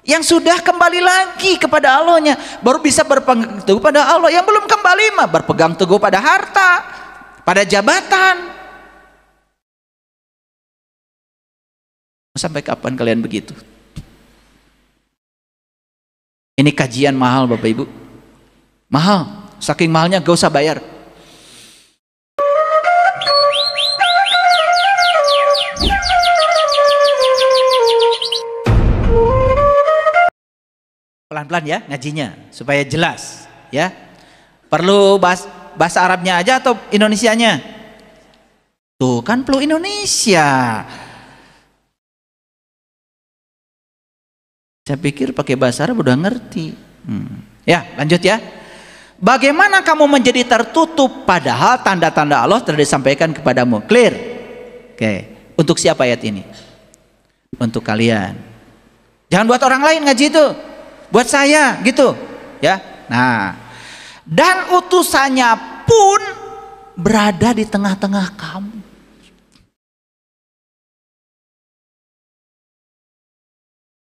Yang sudah kembali lagi kepada Allahnya baru bisa berpegang teguh pada Allah. Yang belum kembali mah berpegang teguh pada harta, pada jabatan. Sampai kapan kalian begitu? Ini kajian mahal Bapak Ibu. Mahal, saking mahalnya gak usah bayar. Pelan-pelan ya ngajinya supaya jelas ya. Perlu bahasa Arabnya aja atau Indonesianya? Tuh kan perlu Indonesia. Saya pikir pakai bahasa Arab udah ngerti. Ya lanjut ya. Bagaimana kamu menjadi tertutup padahal tanda-tanda Allah telah disampaikan kepadamu? Clear? Oke. Untuk siapa ayat ini? Untuk kalian. Jangan buat orang lain ngaji itu. Buat saya gitu ya. Nah, dan utusannya pun berada di tengah-tengah kamu.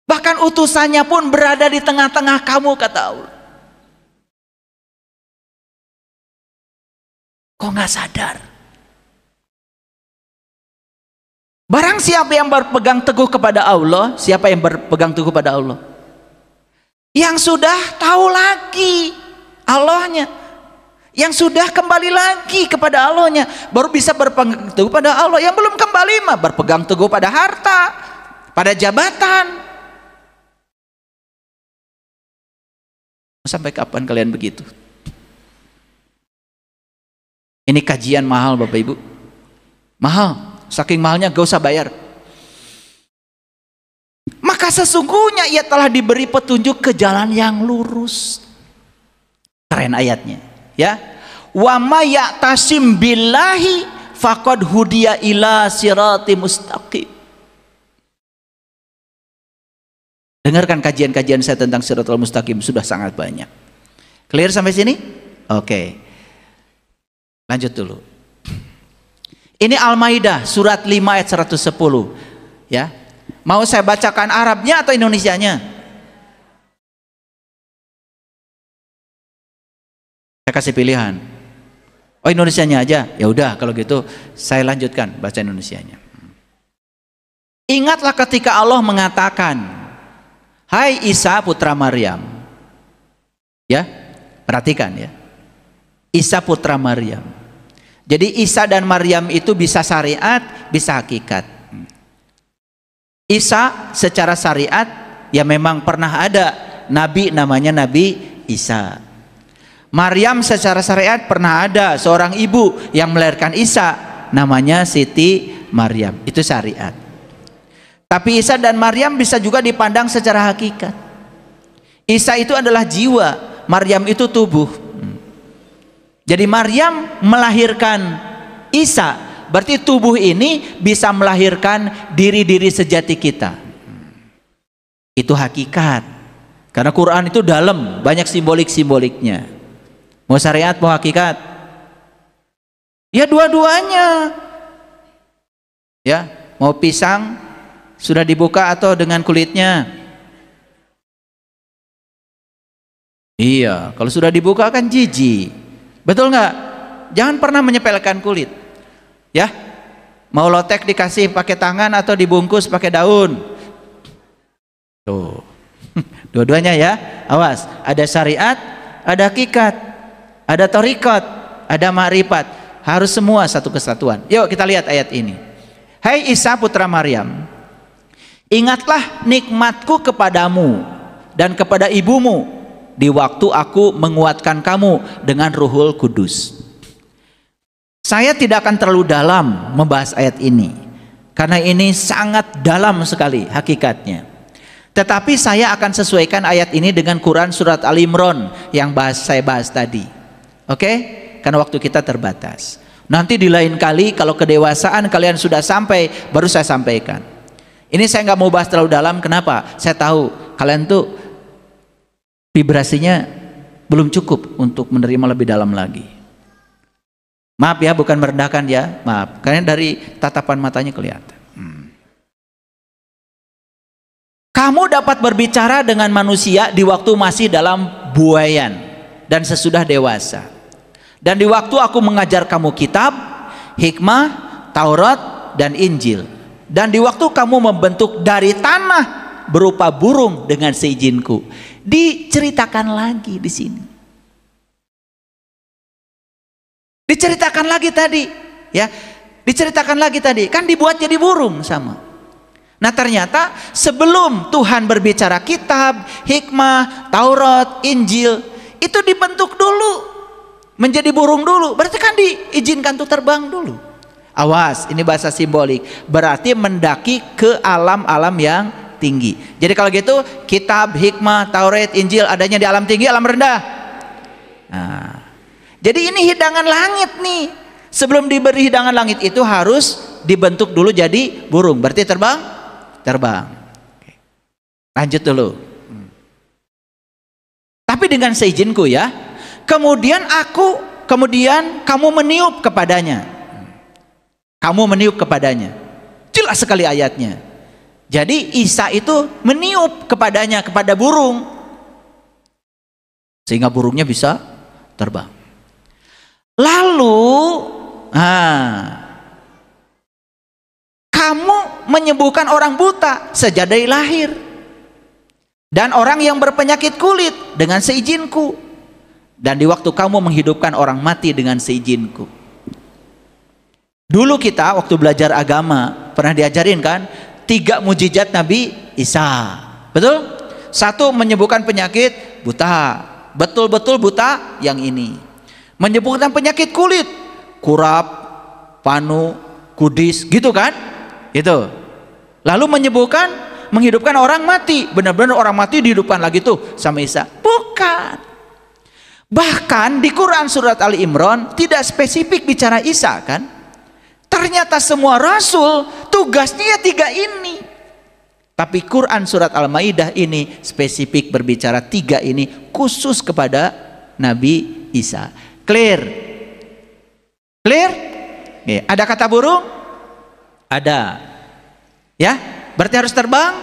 Bahkan utusannya pun berada di tengah-tengah kamu, kata Allah. Kok nggak sadar? Barang siapa yang berpegang teguh kepada Allah, siapa yang berpegang teguh pada Allah? Yang sudah tahu lagi Allahnya, yang sudah kembali lagi kepada Allahnya, baru bisa berpegang teguh pada Allah. Yang belum kembali mah berpegang teguh pada harta, pada jabatan. Sampai kapan kalian begitu? Ini kajian mahal Bapak Ibu. Mahal, saking mahalnya gak usah bayar. Maka sesungguhnya ia telah diberi petunjuk ke jalan yang lurus. Keren ayatnya ya. Wa may ya'tasim billahi faqad hudiya ila siratim mustaqim. Dengarkan kajian-kajian saya tentang Shiratal Mustaqim, sudah sangat banyak. Clear sampai sini? Oke. Lanjut dulu. Ini Al-Maidah surat 5 ayat 110. Ya. Mau saya bacakan Arabnya atau Indonesianya? Saya kasih pilihan. Oh, Indonesianya aja. Ya udah kalau gitu saya lanjutkan baca Indonesianya. Ingatlah ketika Allah mengatakan, hai Isa putra Maryam. Ya, perhatikan ya. Isa putra Maryam. Jadi Isa dan Maryam itu bisa syariat, bisa hakikat. Isa secara syariat ya memang pernah ada nabi namanya Nabi Isa. Maryam secara syariat pernah ada seorang ibu yang melahirkan Isa namanya Siti Maryam. Itu syariat. Tapi Isa dan Maryam bisa juga dipandang secara hakikat. Isa itu adalah jiwa, Maryam itu tubuh. Jadi Maryam melahirkan Isa, berarti tubuh ini bisa melahirkan diri-diri sejati kita. Itu hakikat. Karena Quran itu dalam, banyak simbolik-simboliknya. Mau syariat, mau hakikat? Ya dua-duanya. Ya, mau pisang sudah dibuka atau dengan kulitnya? Iya, kalau sudah dibuka kan jijik. Betul nggak? Jangan pernah menyepelekan kulit. Ya, mau lotek dikasih pakai tangan atau dibungkus pakai daun. Tuh, dua-duanya ya. Awas, ada syariat, ada hakikat, ada thariqat, ada ma'rifat. Harus semua satu kesatuan. Yuk kita lihat ayat ini. Hai Isa putra Maryam, ingatlah nikmatku kepadamu dan kepada ibumu di waktu aku menguatkan kamu dengan Ruhul Kudus. Saya tidak akan terlalu dalam membahas ayat ini karena ini sangat dalam sekali hakikatnya. Tetapi saya akan sesuaikan ayat ini dengan Quran surat Al-Imran yang saya bahas tadi. Oke? Karena waktu kita terbatas. Nanti di lain kali kalau kedewasaan kalian sudah sampai baru saya sampaikan. Ini saya nggak mau bahas terlalu dalam. Kenapa? Saya tahu kalian tuh vibrasinya belum cukup untuk menerima lebih dalam lagi. Maaf ya, bukan merendahkan ya, maaf. Karena dari tatapan matanya kelihatan. Kamu dapat berbicara dengan manusia di waktu masih dalam buayan dan sesudah dewasa. Dan di waktu aku mengajar kamu kitab, hikmah, Taurat, dan Injil. Dan di waktu kamu membentuk dari tanah berupa burung dengan seizinku. Diceritakan lagi di sini. Diceritakan lagi tadi, ya. Diceritakan lagi tadi, kan dibuat jadi burung sama. Nah ternyata sebelum Tuhan berbicara kitab, hikmah, Taurat, Injil, itu dibentuk dulu, menjadi burung dulu. Berarti kan diizinkan tuh terbang dulu. Awas, ini bahasa simbolik, berarti mendaki ke alam-alam yang tinggi. Jadi kalau gitu kitab, hikmah, Taurat, Injil adanya di alam tinggi, alam rendah. Nah, jadi ini hidangan langit nih. Sebelum diberi hidangan langit itu harus dibentuk dulu jadi burung. Berarti terbang. Lanjut dulu. Tapi dengan seizinku ya. Kemudian kamu meniup kepadanya. Kamu meniup kepadanya. Jelas sekali ayatnya. Jadi Isa itu meniup kepadanya, kepada burung, sehingga burungnya bisa terbang. Lalu kamu menyembuhkan orang buta sejak dari lahir, dan orang yang berpenyakit kulit dengan seizinku, dan di waktu kamu menghidupkan orang mati dengan seizinku. Dulu kita waktu belajar agama pernah diajarin kan 3 mujizat Nabi Isa, betul? 1 menyembuhkan penyakit buta, betul-betul buta yang ini. Menyembuhkan penyakit kulit, kurap, panu, kudis, gitu kan? Itu. Lalu menghidupkan orang mati, benar-benar orang mati dihidupkan lagi tuh sama Isa. Bukan. Bahkan di Quran surat Ali Imran tidak spesifik bicara Isa kan? Ternyata semua rasul tugasnya 3 ini. Tapi Quran surat Al-Maidah ini spesifik berbicara 3 ini khusus kepada Nabi Isa. Clear? Clear? Ya. Ada kata burung? Ada. Ya? Berarti harus terbang?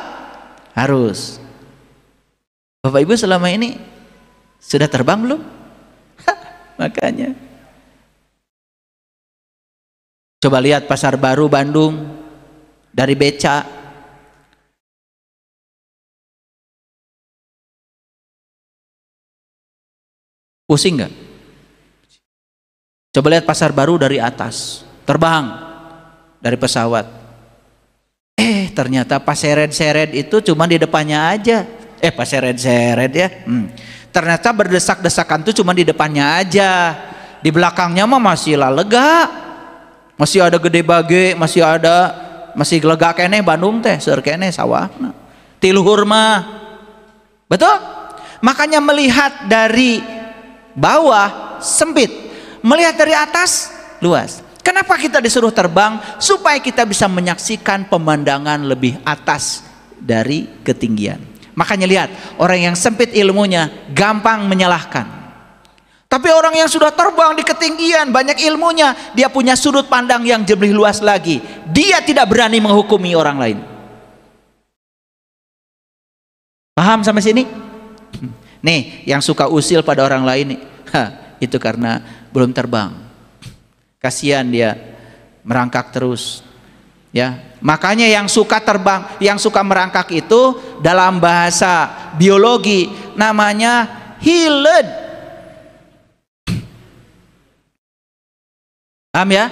Harus. Bapak Ibu selama ini sudah terbang belum? Makanya. Coba lihat Pasar Baru Bandung dari beca. Pusing nggak? Coba lihat Pasar Baru dari atas, terbang dari pesawat. Ternyata pas seret-seret itu cuma di depannya aja. Pas seret-seret ya. Ternyata berdesak-desakan itu cuma di depannya aja. Di belakangnya mah masih lega. Masih ada gede bage, masih lega kene Bandung teh, seur kene sawah. Ti luhur mah. Betul? Makanya melihat dari bawah sempit, melihat dari atas luas. Kenapa kita disuruh terbang? Supaya kita bisa menyaksikan pemandangan lebih atas dari ketinggian. Makanya lihat, orang yang sempit ilmunya gampang menyalahkan. Tapi orang yang sudah terbang di ketinggian, banyak ilmunya, dia punya sudut pandang yang lebih luas lagi. Dia tidak berani menghukumi orang lain. Paham sampai sini? Nih, yang suka usil pada orang lain, itu karena belum terbang. Kasihan dia merangkak terus. Ya, makanya yang suka terbang, yang suka merangkak itu dalam bahasa biologi namanya hilet. Paham ya?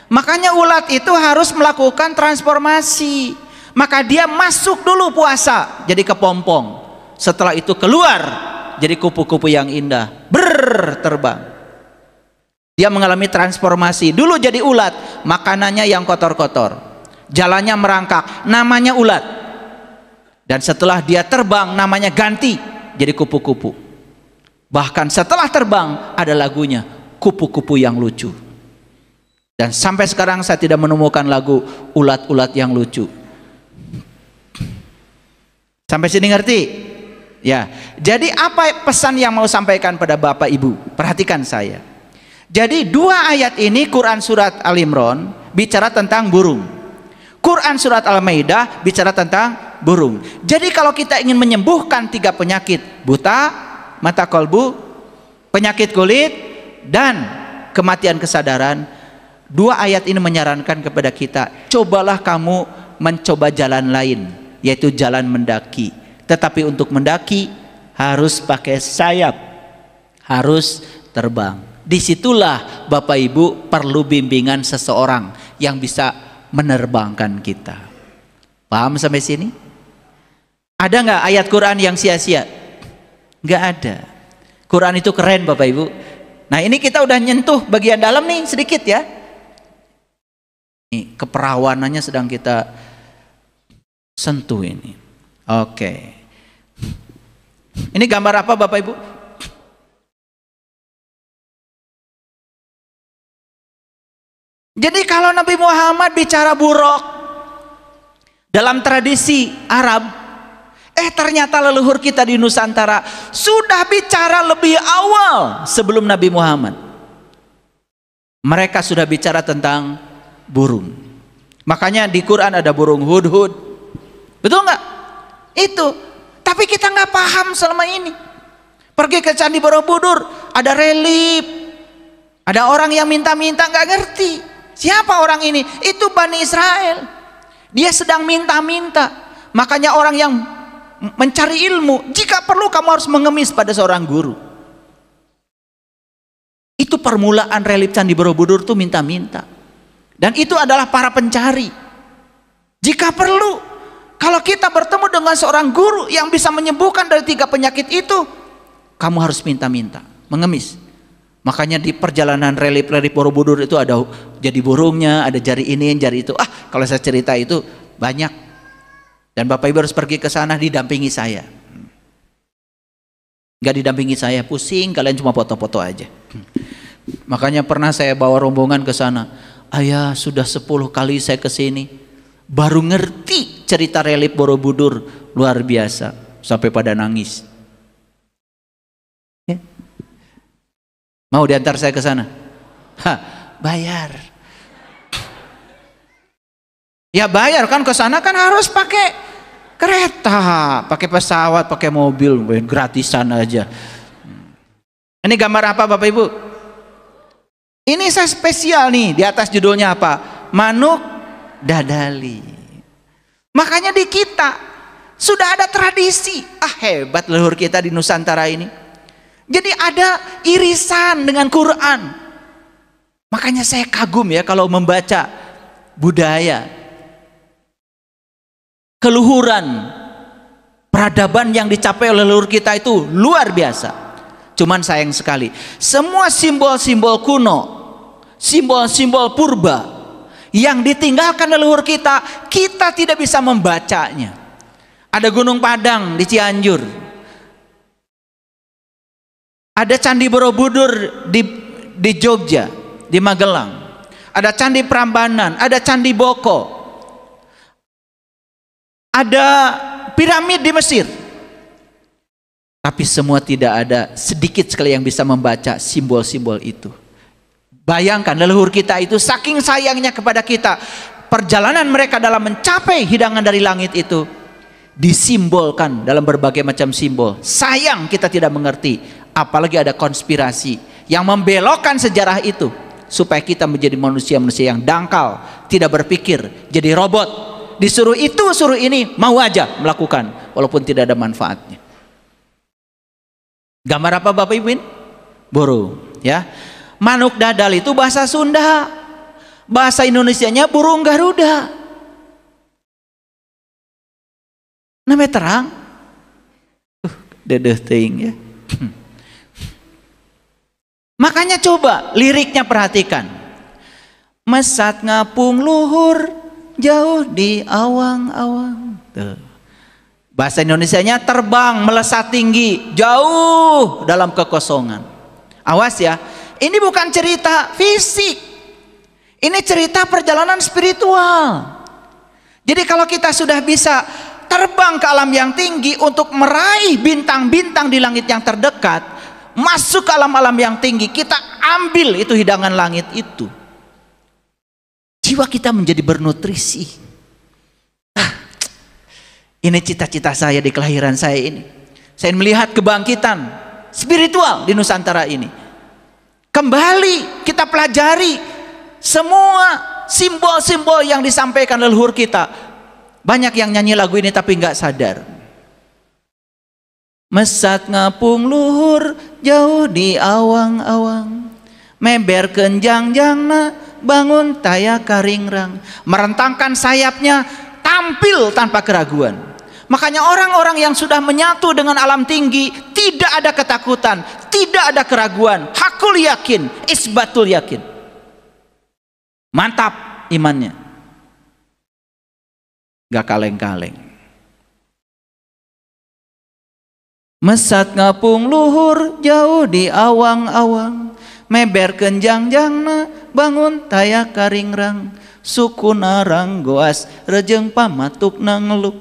Makanya ulat itu harus melakukan transformasi. Maka dia masuk dulu puasa jadi kepompong. Setelah itu keluar jadi kupu-kupu yang indah, terbang. Dia mengalami transformasi. Dulu jadi ulat, makanannya yang kotor-kotor, jalannya merangkak, namanya ulat. Dan setelah dia terbang, namanya ganti jadi kupu-kupu. Bahkan setelah terbang ada lagunya, kupu-kupu yang lucu. Dan sampai sekarang saya tidak menemukan lagu ulat-ulat yang lucu. Sampai sini ngerti? Ya. Jadi apa pesan yang mau sampaikan pada Bapak Ibu? Perhatikan saya. Jadi 2 ayat ini Quran surat Al Imran bicara tentang burung. Quran surat Al-Maidah bicara tentang burung. Jadi kalau kita ingin menyembuhkan 3 penyakit, buta, mata kolbu, penyakit kulit, dan kematian kesadaran, 2 ayat ini menyarankan kepada kita, cobalah kamu mencoba jalan lain, yaitu jalan mendaki. Tetapi untuk mendaki harus pakai sayap, harus terbang. Disitulah Bapak Ibu perlu bimbingan seseorang yang bisa menerbangkan kita. Paham sampai sini? Ada nggak ayat Quran yang sia-sia? Nggak ada. Quran itu keren Bapak Ibu. Nah ini kita udah nyentuh bagian dalam nih sedikit ya. Ini keperawanannya sedang kita sentuh ini. Oke. Ini gambar apa Bapak Ibu? Jadi kalau Nabi Muhammad bicara buruk dalam tradisi Arab, ternyata leluhur kita di Nusantara sudah bicara lebih awal sebelum Nabi Muhammad. Mereka sudah bicara tentang burung. Makanya di Quran ada burung hudhud. Betul nggak? Itu. Tapi kita nggak paham selama ini. Pergi ke Candi Borobudur, ada relief, ada orang yang minta-minta, nggak ngerti. Siapa orang ini? Itu Bani Israel. Dia sedang minta-minta. Makanya orang yang mencari ilmu, jika perlu kamu harus mengemis pada seorang guru. Itu permulaan relief Candi Borobudur tuh minta-minta. Dan itu adalah para pencari. Jika perlu, kalau kita bertemu dengan seorang guru yang bisa menyembuhkan dari 3 penyakit itu, kamu harus minta-minta, mengemis. Makanya di perjalanan relief Borobudur itu ada jadi burungnya, ada jari ini, jari itu. Kalau saya cerita itu banyak. Dan Bapak Ibu harus pergi ke sana didampingi saya. Nggak didampingi saya, pusing, kalian cuma foto-foto aja. Makanya pernah saya bawa rombongan ke sana. Ayah, sudah 10 kali saya ke sini, baru ngerti cerita relief Borobudur, luar biasa, sampai pada nangis. Mau diantar saya ke sana? Bayar. Ya bayar kan, ke sana kan harus pakai kereta, pakai pesawat, pakai mobil, gratisan aja. Ini gambar apa Bapak Ibu? Ini saya spesial nih, di atas judulnya apa? Manuk dadali. Makanya di kita sudah ada tradisi. Hebat leluhur kita di Nusantara ini. Jadi ada irisan dengan Quran. Makanya saya kagum ya kalau membaca budaya, keluhuran, peradaban yang dicapai oleh leluhur kita itu luar biasa. Cuman sayang sekali, semua simbol-simbol kuno, simbol-simbol purba yang ditinggalkan leluhur kita, kita tidak bisa membacanya. Ada Gunung Padang di Cianjur, ada Candi Borobudur di Jogja, di Magelang, ada Candi Prambanan, ada Candi Boko, ada piramid di Mesir. Tapi semua tidak ada, sedikit sekali yang bisa membaca simbol-simbol itu. Bayangkan leluhur kita itu saking sayangnya kepada kita, perjalanan mereka dalam mencapai hidangan dari langit itu disimbolkan dalam berbagai macam simbol. Sayang kita tidak mengerti, apalagi ada konspirasi yang membelokkan sejarah itu supaya kita menjadi manusia-manusia yang dangkal, tidak berpikir, jadi robot. Disuruh itu, suruh ini, mau aja melakukan walaupun tidak ada manfaatnya. Gambar apa Bapak Ibu? Burung, ya. Manuk dadal itu bahasa Sunda. Bahasa Indonesianya burung Garuda. Namanya terang. Dedeh teuing ya. Makanya coba liriknya perhatikan. Mesat ngapung luhur jauh di awang-awang. Bahasa Indonesianya terbang melesat tinggi jauh dalam kekosongan. Awas ya, ini bukan cerita fisik, ini cerita perjalanan spiritual. Jadi kalau kita sudah bisa terbang ke alam yang tinggi untuk meraih bintang-bintang di langit yang terdekat, masuk ke alam-alam yang tinggi, kita ambil itu hidangan langit itu, jiwa kita menjadi bernutrisi. Ini cita-cita saya di kelahiran saya ini. Saya melihat kebangkitan spiritual di Nusantara ini. Kembali kita pelajari semua simbol-simbol yang disampaikan leluhur kita. Banyak yang nyanyi lagu ini tapi nggak sadar. Mesat ngapung luhur jauh di awang-awang, meber kenjang-jangna bangun taya karingrang. Merentangkan sayapnya, tampil tanpa keraguan. Makanya orang-orang yang sudah menyatu dengan alam tinggi tidak ada ketakutan, tidak ada keraguan. Hakul yakin, isbatul yakin. Mantap imannya, gak kaleng-kaleng. Mesat ngapung luhur jauh di awang-awang, meber kenjang-jangna bangun taya karingrang. Sukuna ranggoas rejeng pamatuk nangeluk,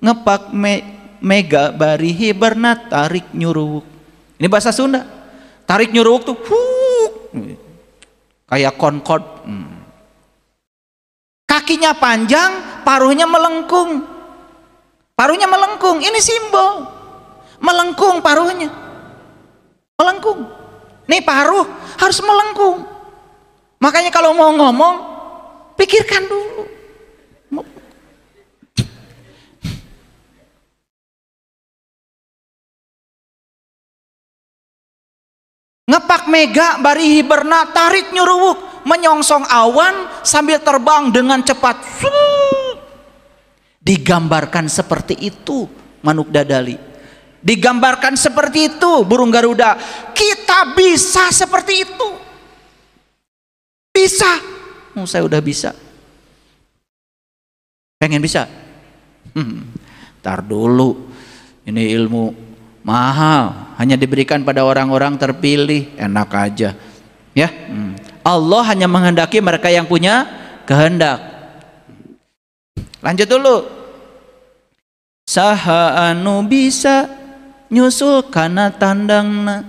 ngepak mega barihi bernat tarik nyuruwuk. Ini bahasa Sunda. Tarik nyuruwuk tuh kayak konkord. Kakinya panjang, paruhnya melengkung. Paruhnya melengkung, ini simbol. Melengkung paruhnya. Melengkung. Nih paruh harus melengkung. Makanya kalau mau ngomong, pikirkan dulu. Ngepak mega barihi berna tarik nyuruwuk, menyongsong awan sambil terbang dengan cepat. Digambarkan seperti itu manuk dadali. Digambarkan seperti itu burung Garuda. Kita bisa seperti itu. Bisa. Saya udah bisa. Pengen bisa? Tar dulu. Ini ilmu mahal, hanya diberikan pada orang-orang terpilih. Enak aja. Ya. Allah hanya menghendaki mereka yang punya kehendak. Lanjut dulu. Saha anu bisa nyusul kana tandangna,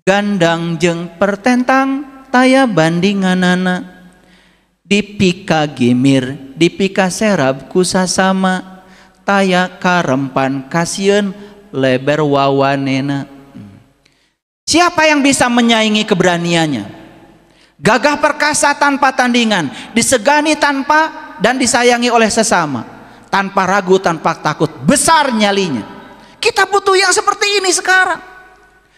gandang jeung pertentang taya bandinganana, dipika gimir dipika serab kusasama, taya karempan kasieun leber wawanena. Siapa yang bisa menyaingi keberaniannya? Gagah perkasa tanpa tandingan, disegani tanpa dan disayangi oleh sesama, tanpa ragu tanpa takut, besar nyalinya. Kita butuh yang seperti ini sekarang.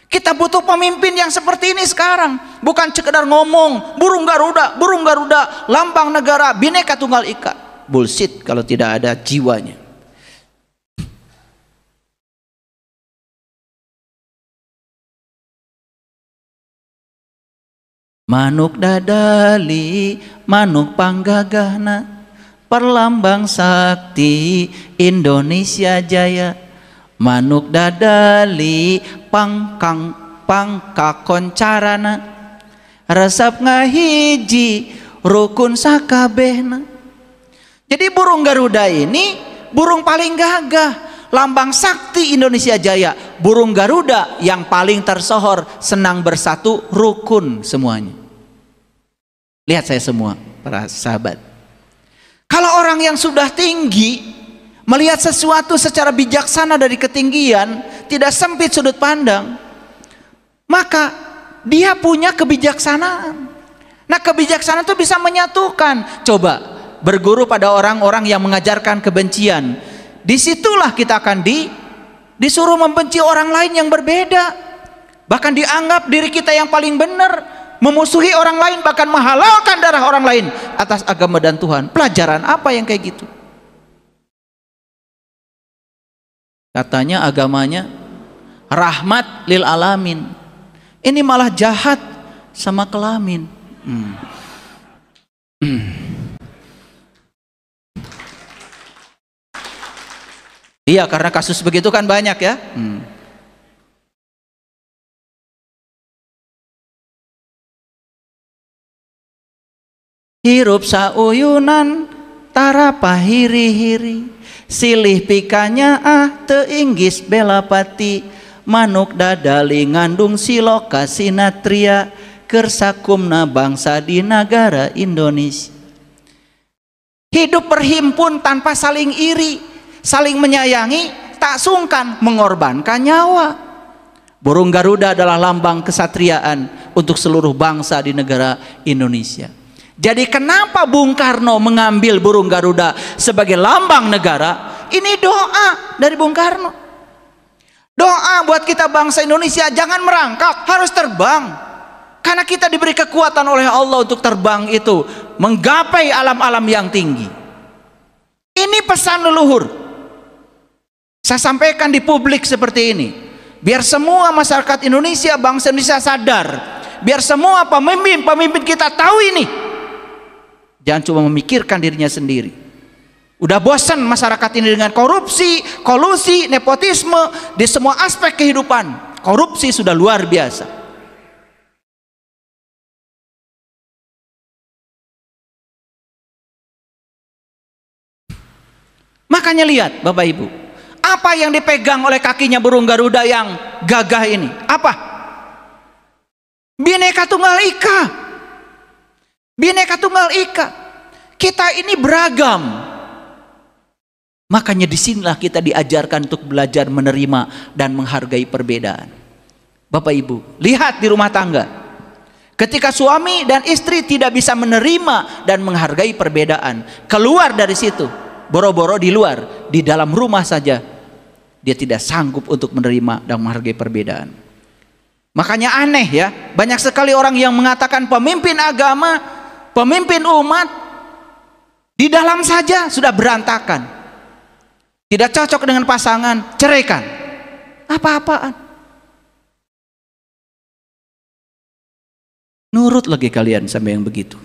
Kita butuh pemimpin yang seperti ini sekarang. Bukan sekedar ngomong burung Garuda, lambang negara, Bhinneka Tunggal Ika. Bullshit kalau tidak ada jiwanya. Manuk dadali, manuk panggagahna, perlambang sakti Indonesia Jaya. Manuk dadali pangkakoncarana, resep ngahiji rukun sakabehna. Jadi burung Garuda ini burung paling gagah, lambang sakti Indonesia Jaya. Burung Garuda yang paling tersohor, senang bersatu, rukun semuanya. Lihat saya semua para sahabat. Kalau orang yang sudah tinggi melihat sesuatu secara bijaksana dari ketinggian, tidak sempit sudut pandang, maka dia punya kebijaksanaan. Nah, kebijaksanaan itu bisa menyatukan. Coba berguru pada orang-orang yang mengajarkan kebencian. Disitulah kita akan disuruh membenci orang lain yang berbeda. Bahkan dianggap diri kita yang paling benar, memusuhi orang lain, bahkan menghalalkan darah orang lain atas agama dan Tuhan. Pelajaran apa yang kayak gitu? Katanya agamanya rahmat lil alamin. Ini malah jahat sama kelamin. Iya, karena kasus begitu kan banyak ya. Hirup sauyunan tara pahiri-hiri, silih pikanya teinggis belapati, manuk dadali ngandung siloka sinatria, kersakumna bangsa di negara Indonesia. Hidup berhimpun tanpa saling iri, saling menyayangi, tak sungkan mengorbankan nyawa. Burung Garuda adalah lambang kesatriaan untuk seluruh bangsa di negara Indonesia. Jadi kenapa Bung Karno mengambil burung Garuda sebagai lambang negara? Ini doa dari Bung Karno. Doa buat kita bangsa Indonesia, jangan merangkak, harus terbang. Karena kita diberi kekuatan oleh Allah untuk terbang itu, menggapai alam-alam yang tinggi. Ini pesan leluhur. Saya sampaikan di publik seperti ini. Biar semua masyarakat Indonesia, bangsa Indonesia sadar. Biar semua pemimpin kita tahu ini. Jangan cuma memikirkan dirinya sendiri. Udah bosan masyarakat ini dengan korupsi, kolusi, nepotisme di semua aspek kehidupan. Korupsi sudah luar biasa. Makanya lihat Bapak Ibu, apa yang dipegang oleh kakinya burung Garuda yang gagah ini? Apa? Bhinneka Tunggal Ika. Bhinneka Tunggal Ika. Kita ini beragam. Makanya disinilah kita diajarkan untuk belajar menerima dan menghargai perbedaan. Bapak Ibu, lihat di rumah tangga. Ketika suami dan istri tidak bisa menerima dan menghargai perbedaan, keluar dari situ, boro-boro di luar, di dalam rumah saja dia tidak sanggup untuk menerima dan menghargai perbedaan. Makanya aneh ya, banyak sekali orang yang mengatakan pemimpin agama, pemimpin umat, di dalam saja sudah berantakan, tidak cocok dengan pasangan, ceraikan. Apa-apaan? Nurut lagi kalian sampai yang begitu.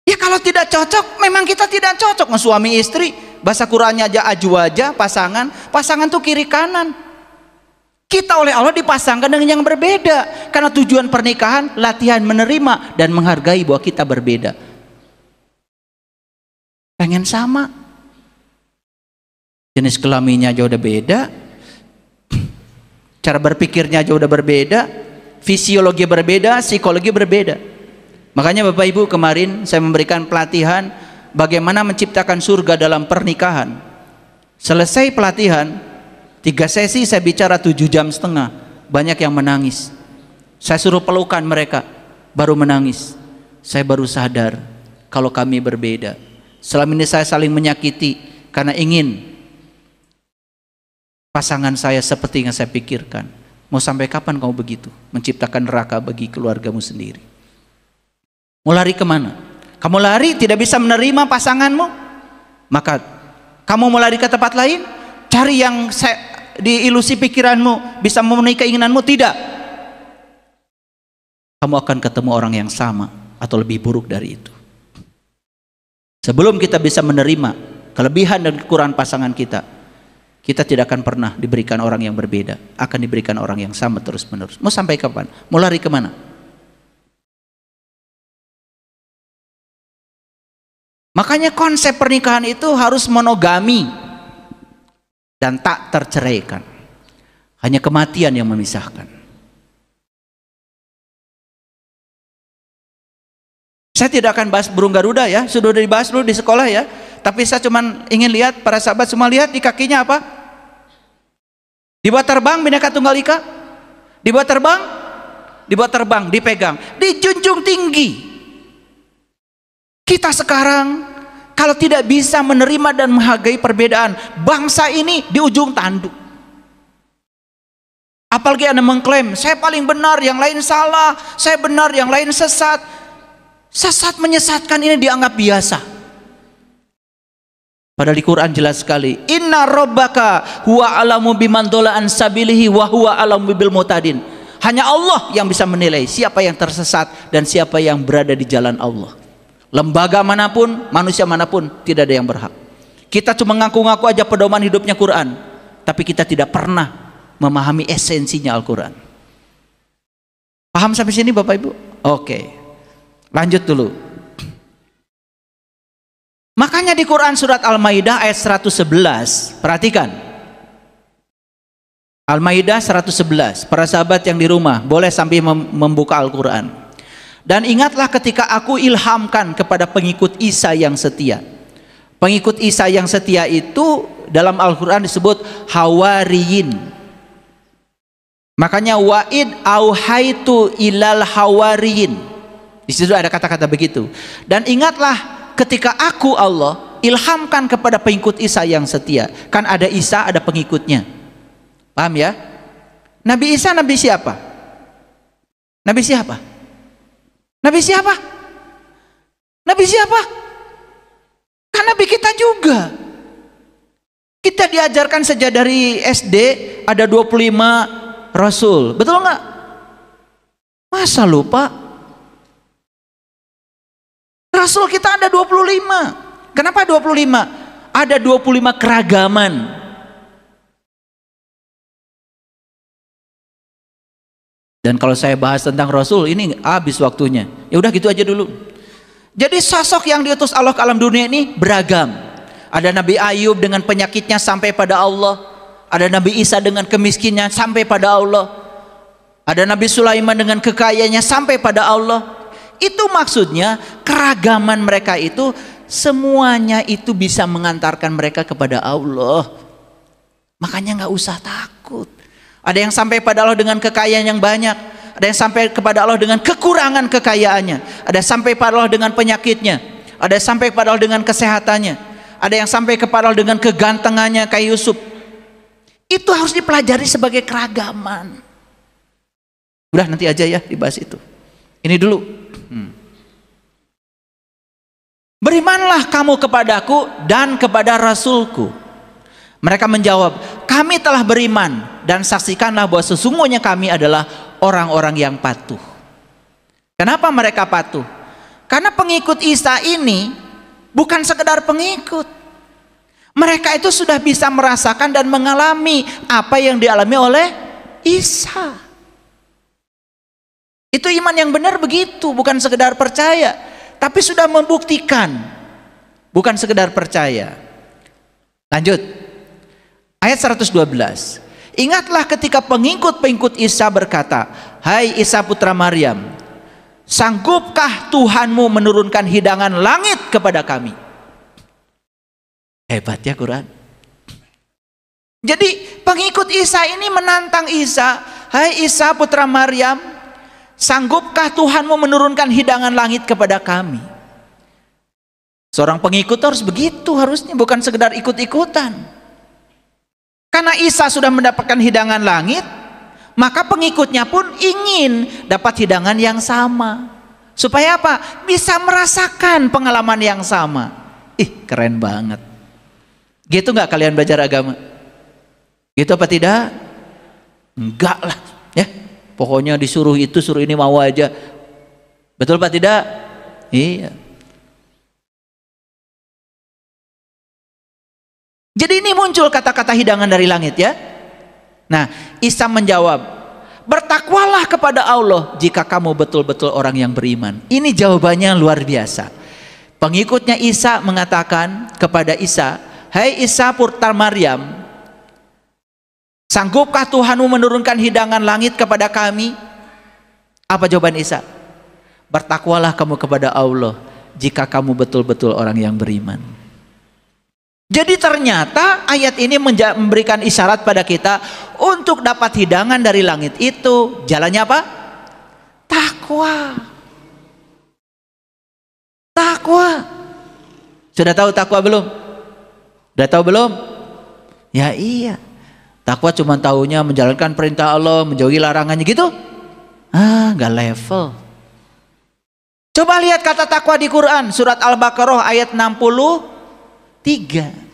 Ya kalau tidak cocok, memang kita tidak cocok. Suami istri, bahasa Qur'annya aja ajwaja, pasangan tuh kiri kanan. Kita oleh Allah dipasangkan dengan yang berbeda. Karena tujuan pernikahan, latihan menerima dan menghargai bahwa kita berbeda. Pengen sama, jenis kelaminnya aja udah beda, cara berpikirnya aja udah berbeda, fisiologi berbeda, psikologi berbeda. Makanya Bapak Ibu, kemarin saya memberikan pelatihan bagaimana menciptakan surga dalam pernikahan. Selesai pelatihan 3 sesi, saya bicara 7,5 jam. Banyak yang menangis. Saya suruh pelukan mereka, baru menangis. Saya baru sadar kalau kami berbeda. Selama ini saya saling menyakiti karena ingin pasangan saya seperti yang saya pikirkan. Mau sampai kapan kamu begitu? Menciptakan neraka bagi keluargamu sendiri. Mau lari kemana? Kamu lari tidak bisa menerima pasanganmu, maka kamu mau lari ke tempat lain, cari yang di ilusi pikiranmu bisa memenuhi keinginanmu. Tidak, kamu akan ketemu orang yang sama atau lebih buruk dari itu. Sebelum kita bisa menerima kelebihan dan kekurangan pasangan kita, kita tidak akan pernah diberikan orang yang berbeda, akan diberikan orang yang sama terus menerus. Mau sampai kapan? Mau lari kemana? Makanya konsep pernikahan itu harus monogami dan tak terceraikan. Hanya kematian yang memisahkan. Saya tidak akan bahas burung Garuda ya, sudah dibahas dulu di sekolah ya. Tapi saya cuma ingin lihat, para sahabat semua lihat di kakinya apa? Dibuat terbang Bhinneka Tunggal Ika. Dibuat terbang, dipegang, dijunjung tinggi. Kita sekarang kalau tidak bisa menerima dan menghargai perbedaan, bangsa ini di ujung tanduk. Apalagi Anda mengklaim saya paling benar, yang lain salah, saya benar, yang lain sesat. Sesat menyesatkan ini dianggap biasa. Padahal di Quran jelas sekali, inna rabbaka huwa alamu biman dhalla an sabilihi wa huwa alamu bil muhtadin. Hanya Allah yang bisa menilai siapa yang tersesat dan siapa yang berada di jalan Allah. Lembaga manapun, manusia manapun, tidak ada yang berhak. Kita cuma ngaku-ngaku aja pedoman hidupnya Quran, tapi kita tidak pernah memahami esensinya Al-Quran. Paham sampai sini Bapak Ibu? Oke, lanjut dulu. Makanya di Quran surat Al-Maidah ayat 111, perhatikan. Al-Maidah 111, para sahabat yang di rumah boleh sambil membuka Al-Quran. Dan ingatlah ketika aku ilhamkan kepada pengikut Isa yang setia. Pengikut Isa yang setia itu dalam Al-Quran disebut hawariyin. Makanya wa'id auhaitu ilal hawariyin. Di situ ada kata-kata begitu. Dan ingatlah ketika aku Allah ilhamkan kepada pengikut Isa yang setia. Kan ada Isa, ada pengikutnya. Paham ya? Nabi Isa nabi siapa? Nabi siapa? Nabi siapa? Nabi siapa? Kan nabi kita juga. Kita diajarkan sejak dari SD ada 25 rasul. Betul nggak? Masa lupa? Rasul kita ada 25. Kenapa 25? Ada 25 keragaman. Dan kalau saya bahas tentang Rasul ini habis waktunya. Ya udah gitu aja dulu. Jadi sosok yang diutus Allah ke alam dunia ini beragam. Ada Nabi Ayub dengan penyakitnya sampai pada Allah. Ada Nabi Isa dengan kemiskinannya sampai pada Allah. Ada Nabi Sulaiman dengan kekayaannya sampai pada Allah. Itu maksudnya keragaman mereka itu semuanya itu bisa mengantarkan mereka kepada Allah. Makanya nggak usah takut. Ada yang sampai pada Allah dengan kekayaan yang banyak. Ada yang sampai kepada Allah dengan kekurangan kekayaannya. Ada yang sampai pada Allah dengan penyakitnya. Ada yang sampai kepada Allah dengan kesehatannya. Ada yang sampai kepada Allah dengan kegantengannya kayak Yusuf. Itu harus dipelajari sebagai keragaman. Udah nanti aja ya dibahas itu. Ini dulu. Berimanlah kamu kepadaku dan kepada Rasulku. Mereka menjawab, kami telah beriman dan saksikanlah bahwa sesungguhnya kami adalah orang-orang yang patuh. Kenapa mereka patuh? Karena pengikut Isa ini bukan sekedar pengikut. Mereka itu sudah bisa merasakan dan mengalami apa yang dialami oleh Isa. Itu iman yang benar begitu, bukan sekedar percaya, tapi sudah membuktikan, bukan sekedar percaya. Lanjut. Ayat 112. Ingatlah ketika pengikut-pengikut Isa berkata, hai Isa putra Maryam, sanggupkah Tuhanmu menurunkan hidangan langit kepada kami? Hebat ya Quran. Jadi pengikut Isa ini menantang Isa, hai Isa putra Maryam, sanggupkah Tuhanmu menurunkan hidangan langit kepada kami? Seorang pengikut harus begitu, harusnya bukan sekedar ikut-ikutan. Karena Isa sudah mendapatkan hidangan langit, maka pengikutnya pun ingin dapat hidangan yang sama. Supaya apa? Bisa merasakan pengalaman yang sama. Ih, keren banget. Gitu nggak kalian belajar agama? Gitu apa tidak? Enggak lah, ya. Pokoknya disuruh itu, suruh ini mau aja. Betul apa tidak? Iya. Jadi ini muncul kata-kata hidangan dari langit ya. Nah, Isa menjawab, bertakwalah kepada Allah jika kamu betul-betul orang yang beriman. Ini jawabannya luar biasa. Pengikutnya Isa mengatakan kepada Isa, hai Isa putra Maryam, sanggupkah Tuhanmu menurunkan hidangan langit kepada kami? Apa jawaban Isa? Bertakwalah kamu kepada Allah jika kamu betul-betul orang yang beriman. Jadi ternyata ayat ini memberikan isyarat pada kita untuk dapat hidangan dari langit itu jalannya apa? Takwa. Takwa. Sudah tahu takwa belum? Sudah tahu belum? Ya iya. Takwa cuma tahunya menjalankan perintah Allah, menjauhi larangannya gitu. Nggak level. Coba lihat kata takwa di Quran, surat Al-Baqarah ayat 63.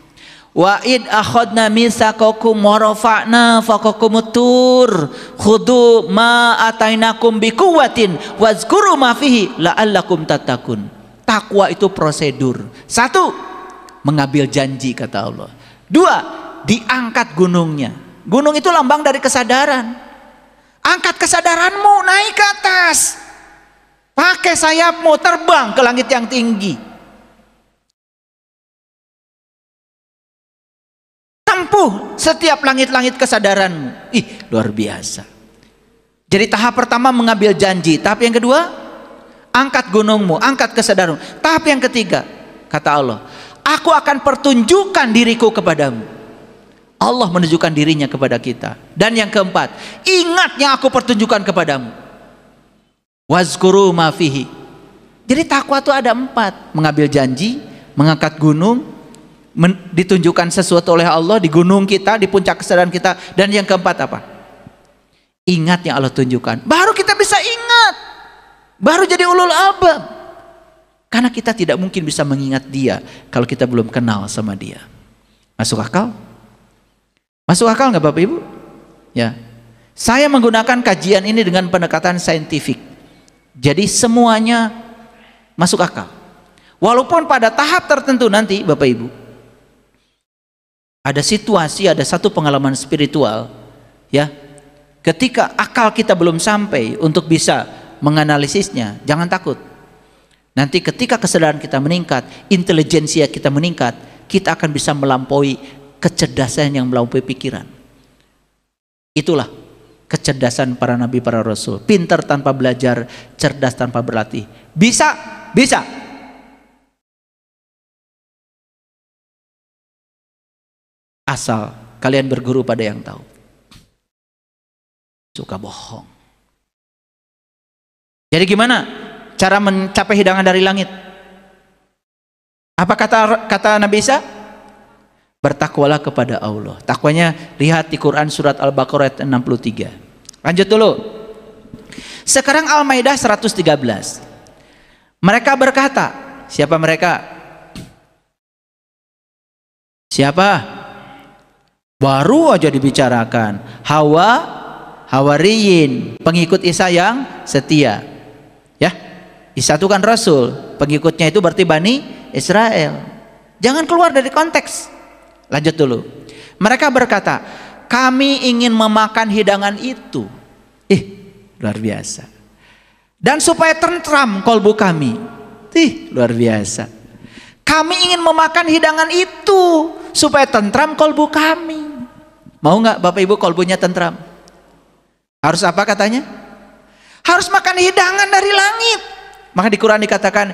Wa id akhadna mitsaqakum wa rafa'na fawqakumut tur khudhu ma atainakum biquwwatin wazkuru ma fihi la'allakum tattaqun. Takwa itu prosedur. 1, mengambil janji kata Allah. 2, diangkat gunungnya. Gunung itu lambang dari kesadaran. Angkat kesadaranmu, naik ke atas. Pakai sayapmu, terbang ke langit yang tinggi. Tempuh setiap langit-langit kesadaranmu. Luar biasa. Jadi tahap pertama mengambil janji. Tahap yang kedua, angkat gunungmu, angkat kesadaranmu. Tahap yang ketiga, kata Allah, aku akan pertunjukkan diriku kepadamu. Allah menunjukkan dirinya kepada kita. Dan yang keempat, ingat yang aku pertunjukkan kepadamu. Wazkuru ma fihi. Jadi takwa itu ada 4, mengambil janji, mengangkat gunung, ditunjukkan sesuatu oleh Allah di gunung kita, di puncak kesadaran kita. Dan yang keempat apa? Ingat yang Allah tunjukkan. Baru kita bisa ingat, baru jadi ulul albab. Karena kita tidak mungkin bisa mengingat dia kalau kita belum kenal sama dia. Masuk akal? Masuk akal nggak Bapak Ibu? Ya, saya menggunakan kajian ini dengan pendekatan saintifik. Jadi semuanya masuk akal. Walaupun pada tahap tertentu nanti Bapak Ibu ada situasi, ada satu pengalaman spiritual, ya, ketika akal kita belum sampai untuk bisa menganalisisnya, jangan takut. Nanti ketika kesadaran kita meningkat, intelijensia kita meningkat, kita akan bisa melampaui kecerdasan yang melampaui pikiran. Itulah kecerdasan para nabi, para rasul. Pintar tanpa belajar, cerdas tanpa berlatih. Bisa, bisa. Asal kalian berguru pada yang tahu. Suka bohong. Jadi gimana cara mencapai hidangan dari langit? Apa kata Nabi Isa? Bertakwalah kepada Allah. Takwanya lihat di Quran surat Al-Baqarah ayat 63. Lanjut dulu. Sekarang Al-Maidah 113. Mereka berkata, siapa mereka? Siapa? Baru aja dibicarakan. Hawariyin, pengikut Isa yang setia. Ya, Isa itu kan Rasul, pengikutnya itu berarti Bani Israel. Jangan keluar dari konteks. Lanjut dulu. Mereka berkata, kami ingin memakan hidangan itu. Luar biasa. Dan supaya tentram kolbu kami. Luar biasa. Kami ingin memakan hidangan itu supaya tentram kolbu kami. Mau nggak Bapak Ibu kolbunya tentram? Harus apa katanya? Harus makan hidangan dari langit. Maka di Quran dikatakan,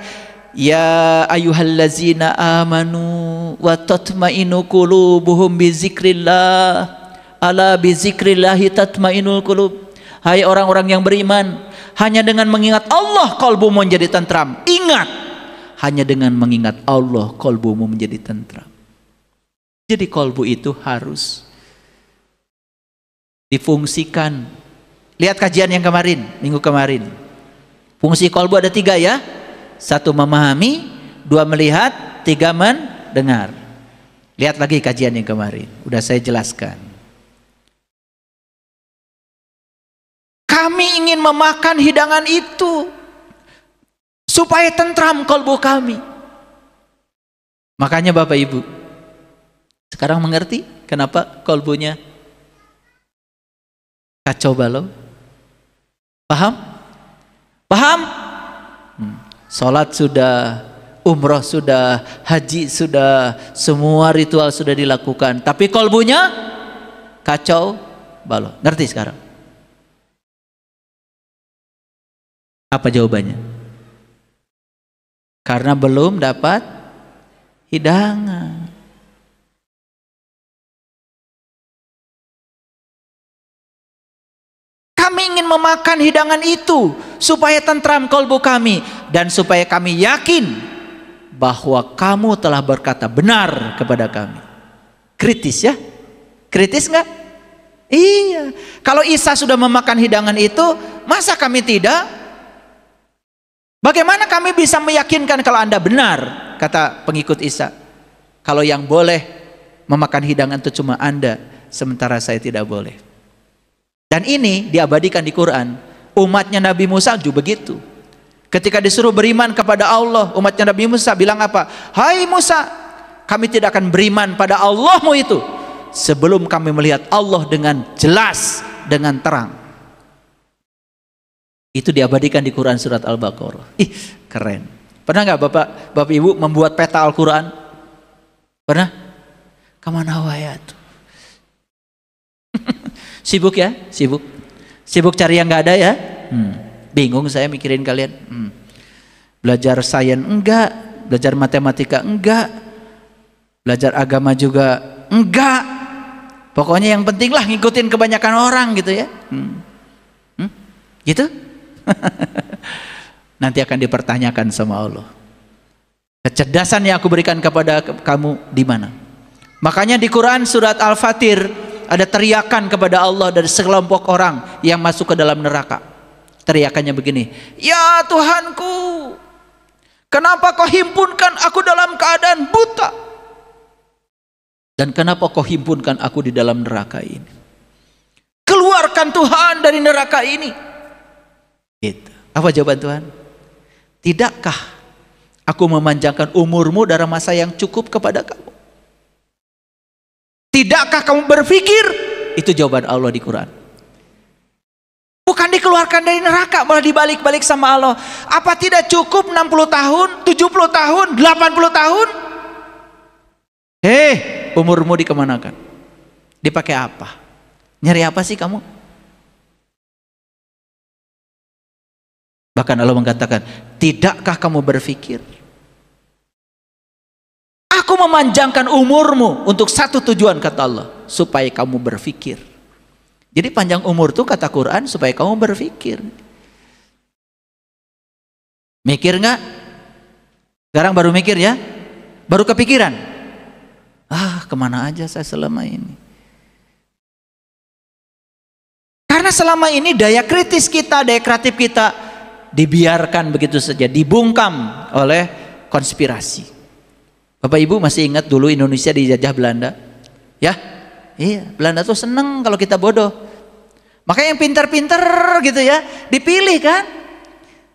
ya ayyuhallazina amanu wa tatmainu qulubuhum bizikrillah, ala bizikrillahi tatmainul qulub. Hai orang-orang yang beriman, hanya dengan mengingat Allah kolbumu menjadi tentram. Ingat, hanya dengan mengingat Allah kolbumu menjadi tentram. Jadi kolbu itu harus difungsikan. Lihat kajian yang kemarin, minggu kemarin. Fungsi kolbu ada 3 ya. 1 memahami, 2 melihat, 3 mendengar. Lihat lagi kajian yang kemarin, udah saya jelaskan. Kami ingin memakan hidangan itu supaya tentram kolbu kami. Makanya Bapak Ibu sekarang mengerti kenapa kolbunya kacau balau? Paham? Paham? Sholat sudah, umroh sudah, haji sudah, semua ritual sudah dilakukan, tapi kolbunya kacau balau. Ngerti sekarang? Apa jawabannya? Karena belum dapat hidangan. Kami ingin memakan hidangan itu supaya tentram kolbu kami dan supaya kami yakin bahwa kamu telah berkata benar kepada kami. Kritis ya? Kritis nggak? Iya. Kalau Isa sudah memakan hidangan itu, masa kami tidak? Bagaimana kami bisa meyakinkan kalau Anda benar? Kata pengikut Isa, kalau yang boleh memakan hidangan itu cuma Anda, sementara saya tidak boleh. Dan ini diabadikan di Quran. Umatnya Nabi Musa juga begitu. Ketika disuruh beriman kepada Allah, umatnya Nabi Musa bilang apa? Hai Musa, kami tidak akan beriman pada Allahmu itu sebelum kami melihat Allah dengan jelas, dengan terang. Itu diabadikan di Quran surat Al-Baqarah. Keren. Pernah nggak Bapak Ibu membuat peta Al-Quran? Pernah? Kemana wayat? Sibuk ya? Sibuk cari yang nggak ada ya? Bingung saya mikirin kalian. Belajar sains enggak, belajar matematika enggak, belajar agama juga enggak. Pokoknya yang penting lah ngikutin kebanyakan orang gitu ya. Gitu. Nanti akan dipertanyakan sama Allah. Kecerdasan yang aku berikan kepada kamu di mana? Makanya di Quran surat Al-Fatir ada teriakan kepada Allah dari sekelompok orang yang masuk ke dalam neraka. Teriakannya begini, ya Tuhanku, kenapa kau himpunkan aku dalam keadaan buta? Dan kenapa kau himpunkan aku di dalam neraka ini? Keluarkan Tuhan dari neraka ini. Gitu. Apa jawaban Tuhan? Tidakkah aku memanjangkan umurmu dalam masa yang cukup kepada kamu? Tidakkah kamu berpikir? Itu jawaban Allah di Quran. Bukan dikeluarkan dari neraka, malah dibalik-balik sama Allah. Apa tidak cukup 60 tahun, 70 tahun, 80 tahun? Umurmu dikemanakan? Dipakai apa? Nyari apa sih kamu? Bahkan Allah mengatakan, tidakkah kamu berpikir? Aku memanjangkan umurmu untuk satu tujuan, kata Allah, supaya kamu berpikir. Jadi panjang umur itu kata Quran supaya kamu berpikir. Mikir nggak? Sekarang baru mikir ya? Baru kepikiran? Kemana aja saya selama ini? Karena selama ini daya kritis kita, daya kreatif kita dibiarkan begitu saja, dibungkam oleh konspirasi. Bapak Ibu masih ingat dulu Indonesia dijajah Belanda? Ya, iya, Belanda tuh seneng kalau kita bodoh. Makanya yang pintar-pintar gitu ya, dipilih kan?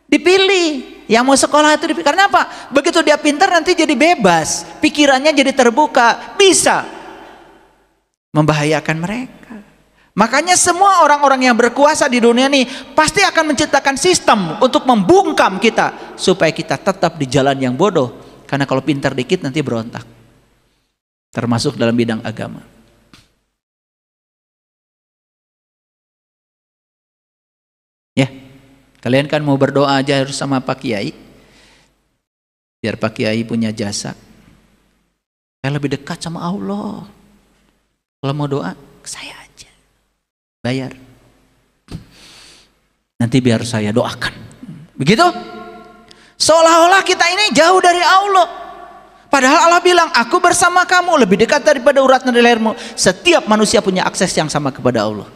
Dipilih. Yang mau sekolah itu dipilih. Karena apa? Begitu dia pintar nanti jadi bebas, pikirannya jadi terbuka, bisa membahayakan mereka. Makanya semua orang-orang yang berkuasa di dunia ini pasti akan menciptakan sistem untuk membungkam kita supaya kita tetap di jalan yang bodoh. Karena kalau pintar dikit nanti berontak. Termasuk dalam bidang agama. Ya, kalian kan mau berdoa aja harus sama Pak Kiai. Biar Pak Kiai punya jasa. Saya lebih dekat sama Allah. Kalau mau doa, ke saya aja. Bayar. Nanti biar saya doakan. Begitu? Seolah-olah kita ini jauh dari Allah. Padahal Allah bilang, aku bersama kamu, lebih dekat daripada urat nadi lehermu. Setiap manusia punya akses yang sama kepada Allah.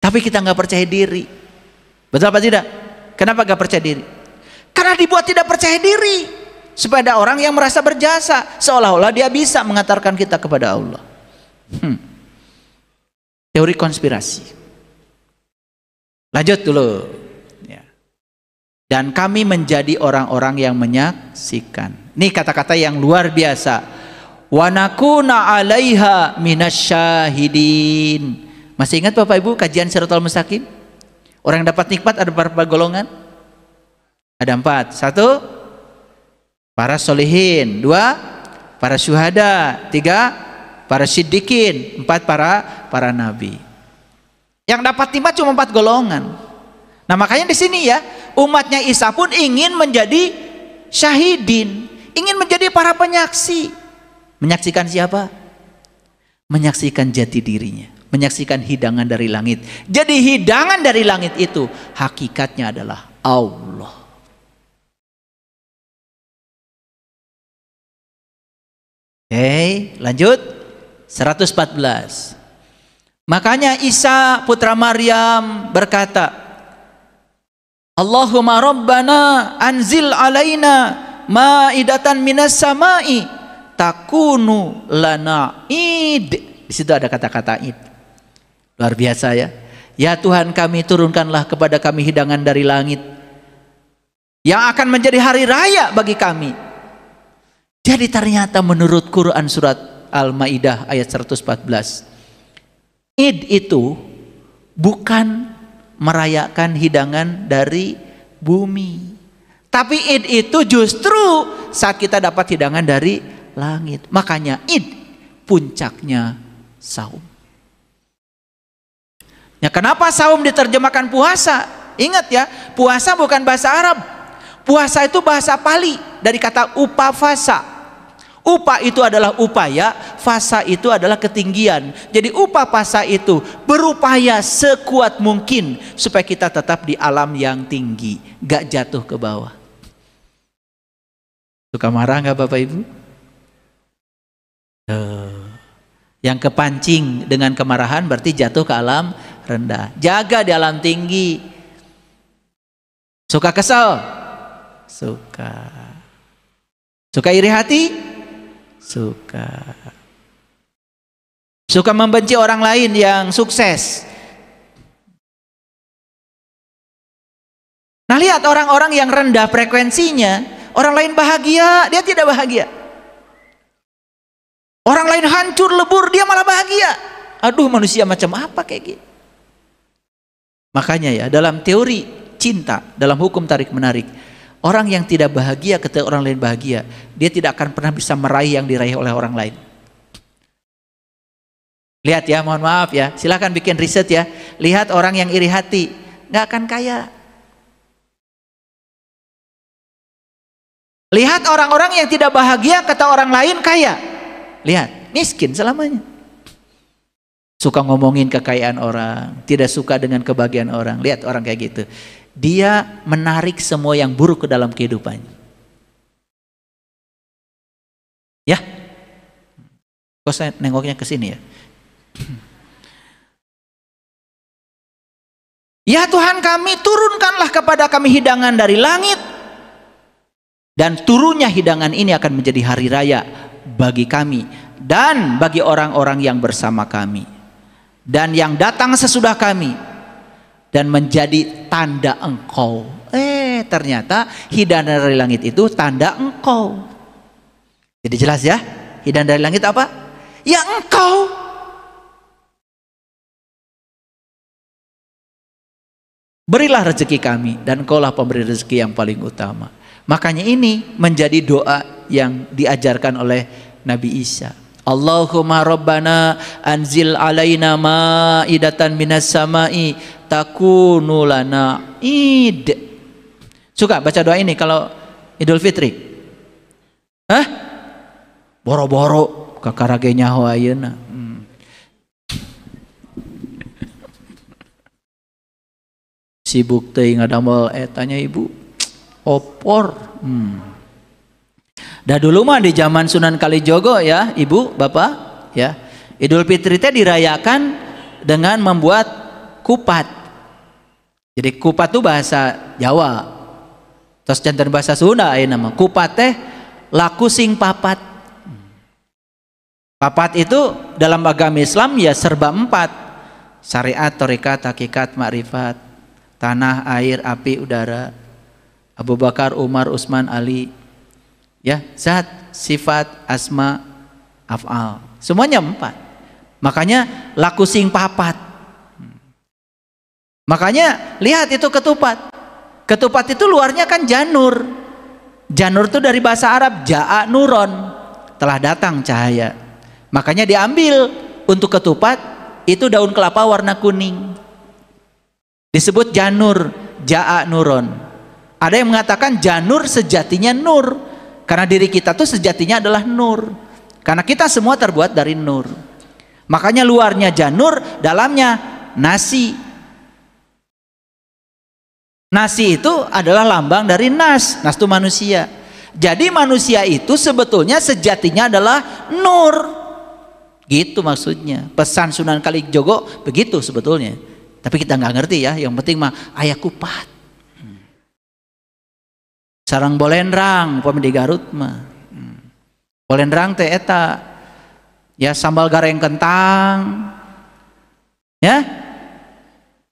Tapi kita nggak percaya diri. Betul apa tidak? Kenapa nggak percaya diri? Karena dibuat tidak percaya diri. Supaya ada orang yang merasa berjasa. Seolah-olah dia bisa mengantarkan kita kepada Allah. Teori konspirasi. Lanjut dulu. Dan kami menjadi orang-orang yang menyaksikan. Ini kata-kata yang luar biasa. Wa nakuna 'alaiha minasyahidin. Masih ingat Bapak Ibu kajian Shiratal Mustaqim? Orang yang dapat nikmat ada berapa golongan? Ada 4. 1, para solihin. 2, para syuhada. 3, para siddiqin. 4, para nabi. Yang dapat nikmat cuma 4 golongan. Nah makanya di sini ya, umatnya Isa pun ingin menjadi syahidin, ingin menjadi para penyaksi. Menyaksikan siapa? Menyaksikan jati dirinya, menyaksikan hidangan dari langit. Jadi hidangan dari langit itu hakikatnya adalah Allah. Oke, lanjut 114. Makanya Isa putra Maryam berkata, Allahumma Rabbana anzil alaina ma'idatan minas sama'i takunu lana id. Di situ ada kata-kata id. Luar biasa ya. Ya Tuhan kami, turunkanlah kepada kami hidangan dari langit yang akan menjadi hari raya bagi kami. Jadi ternyata menurut Quran surat Al-Maidah ayat 114, id itu bukan merayakan hidangan dari bumi, tapi id itu justru saat kita dapat hidangan dari langit. Makanya id puncaknya saum. Ya, kenapa saum diterjemahkan puasa? Ingat ya, puasa bukan bahasa Arab. Puasa itu bahasa Pali dari kata upavasa. Upa itu adalah upaya, fasa itu adalah ketinggian. Jadi upavasa itu berupaya sekuat mungkin supaya kita tetap di alam yang tinggi, gak jatuh ke bawah. Suka marah gak Bapak Ibu? Yang kepancing dengan kemarahan berarti jatuh ke alam rendah. Jaga di alam tinggi. Suka kesel? Suka. Suka iri hati? Suka. Suka membenci orang lain yang sukses. Nah, lihat orang-orang yang rendah frekuensinya, orang lain bahagia, dia tidak bahagia. Orang lain hancur lebur, dia malah bahagia. Aduh, manusia macam apa kayak gitu. Makanya ya, dalam teori cinta, dalam hukum tarik menarik, orang yang tidak bahagia ketika orang lain bahagia, dia tidak akan pernah bisa meraih yang diraih oleh orang lain. Lihat ya, mohon maaf ya, silahkan bikin riset ya. Lihat orang yang iri hati, nggak akan kaya. Lihat orang-orang yang tidak bahagia kata orang lain kaya. Lihat, miskin selamanya. Suka ngomongin kekayaan orang, tidak suka dengan kebahagiaan orang. Lihat orang kayak gitu. Dia menarik semua yang buruk ke dalam kehidupannya. Ya, kok saya nengoknya ke sini ya? Ya Tuhan kami, turunkanlah kepada kami hidangan dari langit. Dan turunnya hidangan ini akan menjadi hari raya bagi kami dan bagi orang-orang yang bersama kami. Dan yang datang sesudah kami. Dan menjadi tanda engkau. Ternyata hidangan dari langit itu tanda engkau. Jadi jelas ya, hidangan dari langit apa? Ya engkau. Berilah rezeki kami dan engkaulah pemberi rezeki yang paling utama. Makanya ini menjadi doa yang diajarkan oleh Nabi Isa. Allahumma rabbana anzil alaina ma'idatan minas sama'i takunu lana id. Suka baca doa ini kalau Idul Fitri? Hah? Boro-boro kakaragenya hoayeuna. Sibuk teuing ngadamel tanya ibu opor. Dah dulu mah di zaman Sunan Kalijogo ya, Ibu, Bapak, ya. Idul Fitri teh dirayakan dengan membuat kupat. Jadi kupat itu bahasa Jawa. Terus jantan bahasa Sunda aya nama. Kupat teh laku sing papat. Papat itu dalam agama Islam ya serba 4. Syariat, tarekat, hakikat, makrifat, tanah, air, api, udara. Abu Bakar, Umar, Utsman, Ali. Ya, zat, sifat, asma, af'al. Semuanya 4. Makanya laku sing papat. Makanya lihat itu ketupat. Ketupat itu luarnya kan janur. Janur itu dari bahasa Arab ja'a nuron, telah datang cahaya. Makanya diambil untuk ketupat itu daun kelapa warna kuning. Disebut janur, ja'a nuron. Ada yang mengatakan janur sejatinya nur. Karena diri kita tuh sejatinya adalah nur. Karena kita semua terbuat dari nur. Makanya luarnya janur, dalamnya nasi. Nasi itu adalah lambang dari nas. Nas itu manusia. Jadi manusia itu sebetulnya sejatinya adalah nur. Gitu maksudnya. Pesan Sunan Kalijogo begitu sebetulnya. Tapi kita nggak ngerti ya. Yang penting mah aya kupat. Sarang bolendrang pami di Garut mah. Bolendrang teh eta ya sambal gareng kentang. Ya.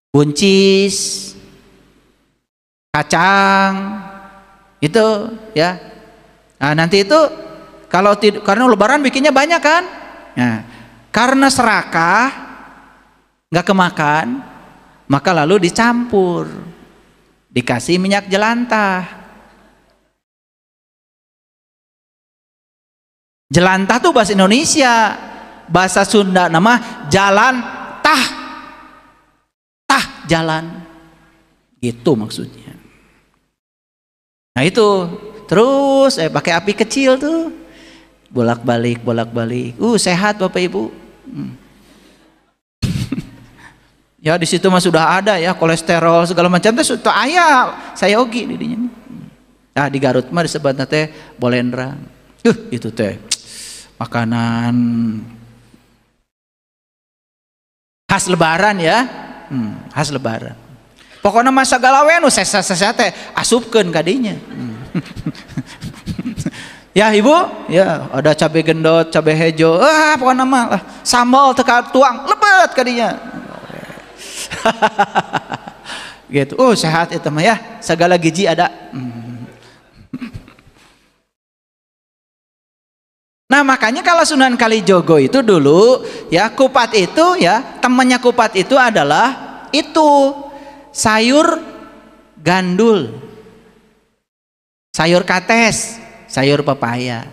Buncis, kacang. Itu ya. Nah, nanti itu kalau karena lebaran bikinnya banyak kan? Nah, karena serakah nggak kemakan, maka lalu dicampur. Dikasih minyak jelantah. Jelantah tuh bahasa Indonesia, bahasa Sunda nama jalan tah, tah jalan. Gitu maksudnya. Nah itu terus pakai api kecil tuh, bolak-balik. Sehat Bapak Ibu. Ya di situ mah sudah ada ya kolesterol segala macam teh sudah aya saya ogi di dinya. Nah di Garut mah disebutna teh bolendra. Itu teh makanan khas lebaran ya. Khas lebaran. Pokoknya masa galawe nu sesa-sesa teh asupkeun ka dinya. Ya Ibu, ya ada cabai gendot, cabai hejo, pokoknya mah sambal teka tuang lebet ka dinya. Gitu. Sehat itu mah ya, segala gizi ada. Nah makanya kalau Sunan Kalijogo itu dulu ya, kupat itu ya, temannya kupat itu adalah itu sayur gandul, sayur kates, sayur pepaya.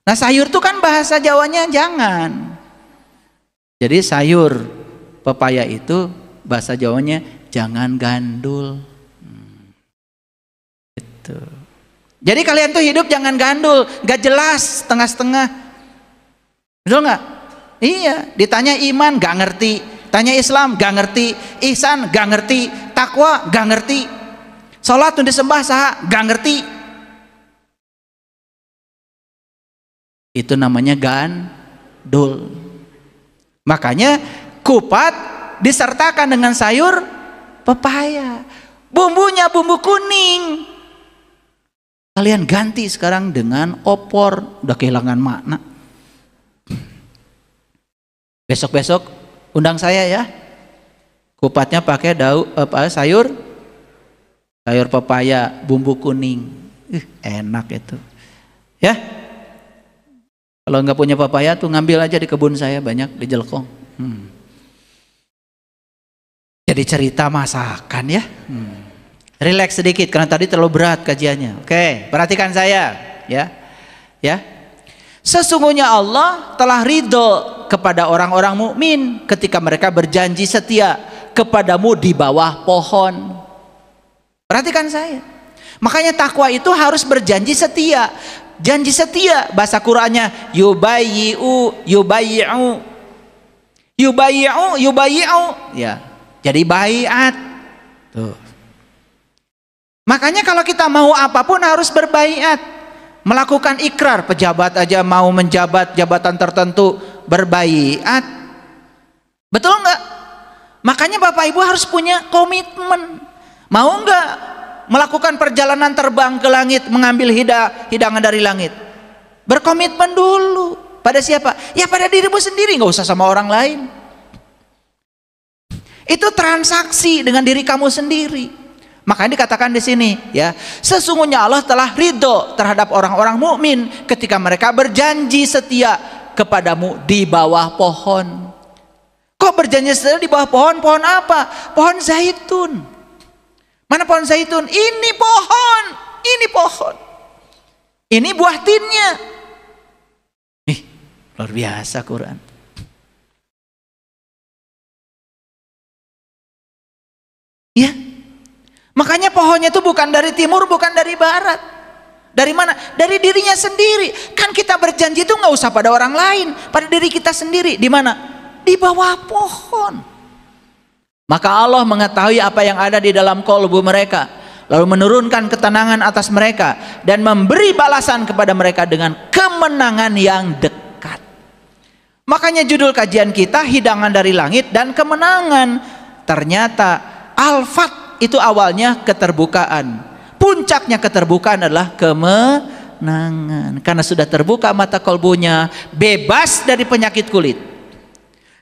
Nah sayur itu kan bahasa Jawanya jangan. Jadi sayur pepaya itu bahasa Jawanya jangan gandul. Gitu. Jadi kalian tuh hidup jangan gandul, gak jelas, setengah-setengah. Betul nggak? Iya, ditanya iman gak ngerti, tanya Islam gak ngerti, ihsan gak ngerti, takwa gak ngerti, sholat tuh disembah saha gak ngerti. Itu namanya gandul. Makanya kupat disertakan dengan sayur pepaya. Bumbunya bumbu kuning. Kalian ganti sekarang dengan opor, udah kehilangan makna. Besok-besok undang saya ya. Kupatnya pakai sayur pepaya bumbu kuning. Enak itu. Ya. Kalau nggak punya pepaya tuh ngambil aja di kebun saya, banyak di Jelkong. Jadi cerita masakan ya. Relax sedikit karena tadi terlalu berat kajiannya. Oke, perhatikan saya ya. Ya. Sesungguhnya Allah telah ridho kepada orang-orang mukmin ketika mereka berjanji setia kepadamu di bawah pohon. Perhatikan saya. Makanya takwa itu harus berjanji setia. Janji setia, bahasa Qur'annya yubayyi'u. Ya. Jadi baiat. Tuh. Makanya kalau kita mau apapun harus berbaiat, melakukan ikrar. Pejabat aja mau menjabat jabatan tertentu berbaiat, betul nggak? Makanya Bapak Ibu harus punya komitmen. Mau nggak melakukan perjalanan terbang ke langit, mengambil hidangan dari langit? Berkomitmen dulu. Pada siapa? Ya pada dirimu sendiri, nggak usah sama orang lain. Itu transaksi dengan diri kamu sendiri. Makanya dikatakan di sini ya, sesungguhnya Allah telah ridho terhadap orang-orang mukmin ketika mereka berjanji setia kepadamu di bawah pohon. Kok berjanji setia di bawah pohon? Pohon apa? Pohon zaitun. Mana pohon zaitun? Ini pohon. Ini buah tinnya. Luar biasa Quran. Ya. Makanya pohonnya itu bukan dari timur, bukan dari barat. Dari mana? Dari dirinya sendiri. Kan kita berjanji itu nggak usah pada orang lain, pada diri kita sendiri. Di mana? Di bawah pohon. Maka Allah mengetahui apa yang ada di dalam kolbu mereka, lalu menurunkan ketenangan atas mereka dan memberi balasan kepada mereka dengan kemenangan yang dekat. Makanya judul kajian kita hidangan dari langit dan kemenangan. Ternyata Al-Fat itu awalnya keterbukaan, puncaknya keterbukaan adalah kemenangan. Karena sudah terbuka mata kolbunya, bebas dari penyakit kulit.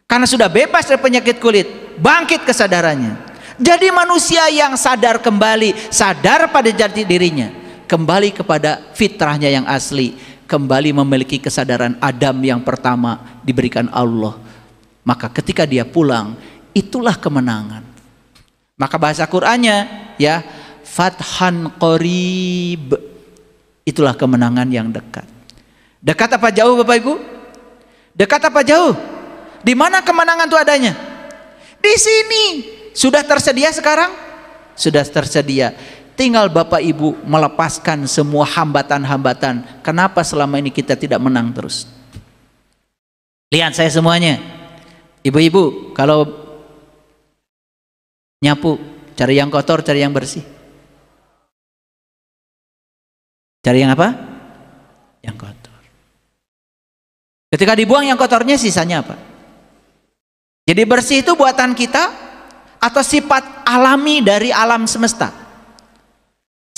Karena sudah bebas dari penyakit kulit, bangkit kesadarannya. Jadi manusia yang sadar kembali, sadar pada jati dirinya, kembali kepada fitrahnya yang asli, kembali memiliki kesadaran Adam yang pertama diberikan Allah. Maka ketika dia pulang, itulah kemenangan. Maka bahasa Qur'annya ya, fathan qarib. Itulah kemenangan yang dekat. Dekat apa jauh Bapak Ibu? Dekat apa jauh? Di mana kemenangan itu adanya? Di sini. Sudah tersedia sekarang? sudah tersedia. Tinggal Bapak Ibu melepaskan semua hambatan-hambatan. Kenapa selama ini kita tidak menang terus? Lihat saya semuanya. Ibu-ibu kalau nyapu, cari yang kotor, cari yang bersih. Cari yang apa? Yang kotor. Ketika dibuang yang kotornya, sisanya apa? Jadi bersih itu buatan kita atau sifat alami dari alam semesta?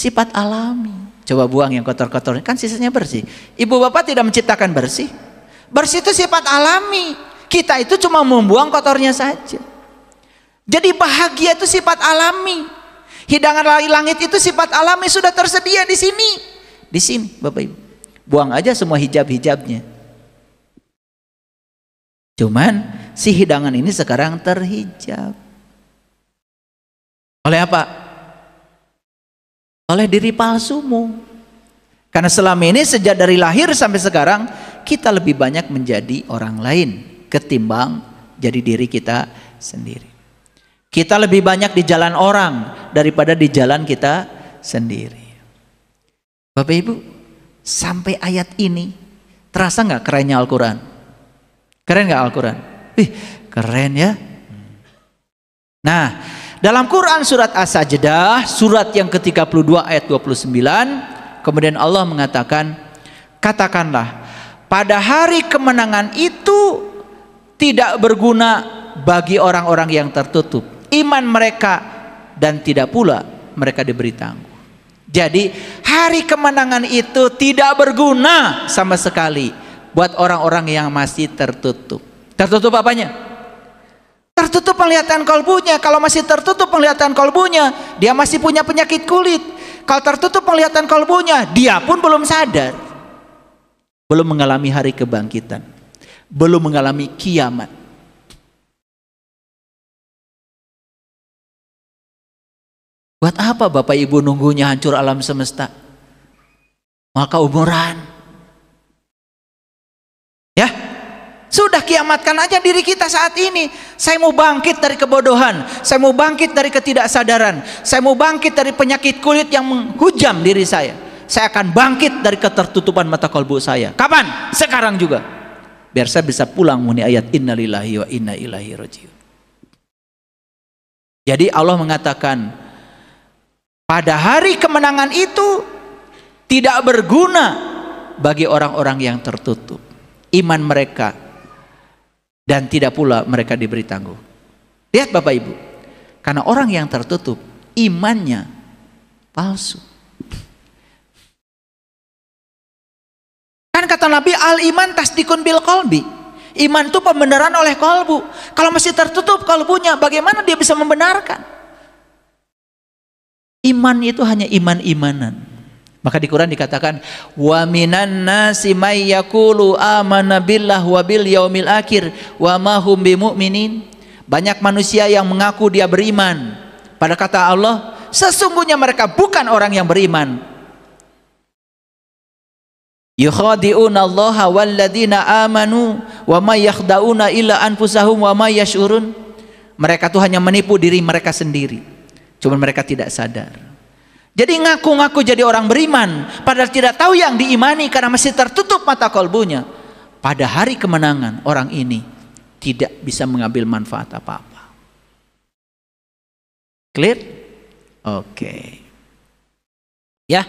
Sifat alami. Coba buang yang kotor-kotor, kan sisanya bersih. Ibu bapak tidak menciptakan bersih. Bersih itu sifat alami. Kita itu cuma membuang kotornya saja. Jadi bahagia itu sifat alami. Hidangan dari langit itu sifat alami, sudah tersedia di sini. Di sini Bapak Ibu. Buang aja semua hijab-hijabnya. Cuman si hidangan ini sekarang terhijab. Oleh apa? Oleh diri palsumu. Karena selama ini sejak dari lahir sampai sekarang kita lebih banyak menjadi orang lain ketimbang jadi diri kita sendiri. Kita lebih banyak di jalan orang daripada di jalan kita sendiri. Bapak Ibu, sampai ayat ini terasa nggak kerennya Al-Quran? Keren nggak Al-Quran? Keren ya. Nah, dalam Quran surat As-Sajdah, surat yang ke-32 ayat 29, kemudian Allah mengatakan, katakanlah, pada hari kemenangan itu tidak berguna bagi orang-orang yang tertutup iman mereka, dan tidak pula mereka diberi tangguh. Jadi hari kemenangan itu tidak berguna sama sekali buat orang-orang yang masih tertutup. Tertutup apanya? Tertutup penglihatan kalbunya. Kalau masih tertutup penglihatan kalbunya, dia masih punya penyakit kulit. Kalau tertutup penglihatan kalbunya, dia pun belum sadar, belum mengalami hari kebangkitan, belum mengalami kiamat. Buat apa Bapak Ibu nunggunya hancur alam semesta? Maka umuran. Ya, sudah kiamatkan aja diri kita saat ini. Saya mau bangkit dari kebodohan, saya mau bangkit dari ketidaksadaran, saya mau bangkit dari penyakit kulit yang menghujam diri saya. Saya akan bangkit dari ketertutupan mata kalbu saya. Kapan? Sekarang juga. Biar saya bisa pulang muni ayat innalillahi wa inna ilaihi rajiun. Jadi Allah mengatakan, pada hari kemenangan itu tidak berguna bagi orang-orang yang tertutup iman mereka, dan tidak pula mereka diberi tangguh. Lihat Bapak Ibu, karena orang yang tertutup imannya palsu. Kan kata Nabi, al iman tasdikun bil qalbi. Iman itu pembenaran oleh kalbu. Kalau masih tertutup kalbunya, bagaimana dia bisa membenarkan? Iman itu hanya iman-imanan. Maka di Quran dikatakan, wa minan nasi may yaqulu amanna billah wa bil yaumil akhir wa ma hum bimumin. Banyak manusia yang mengaku dia beriman pada kata Allah, sesungguhnya mereka bukan orang yang beriman. Yukhadi'una Allaha walladzina amanu wa ma yakhda'una illa anfusahum wa ma yash'urun. Mereka tuh hanya menipu diri mereka sendiri, cuma mereka tidak sadar. Jadi ngaku-ngaku jadi orang beriman, padahal tidak tahu yang diimani karena masih tertutup mata kalbunya. Pada hari kemenangan, orang ini tidak bisa mengambil manfaat apa-apa. Clear? Oke. Ya.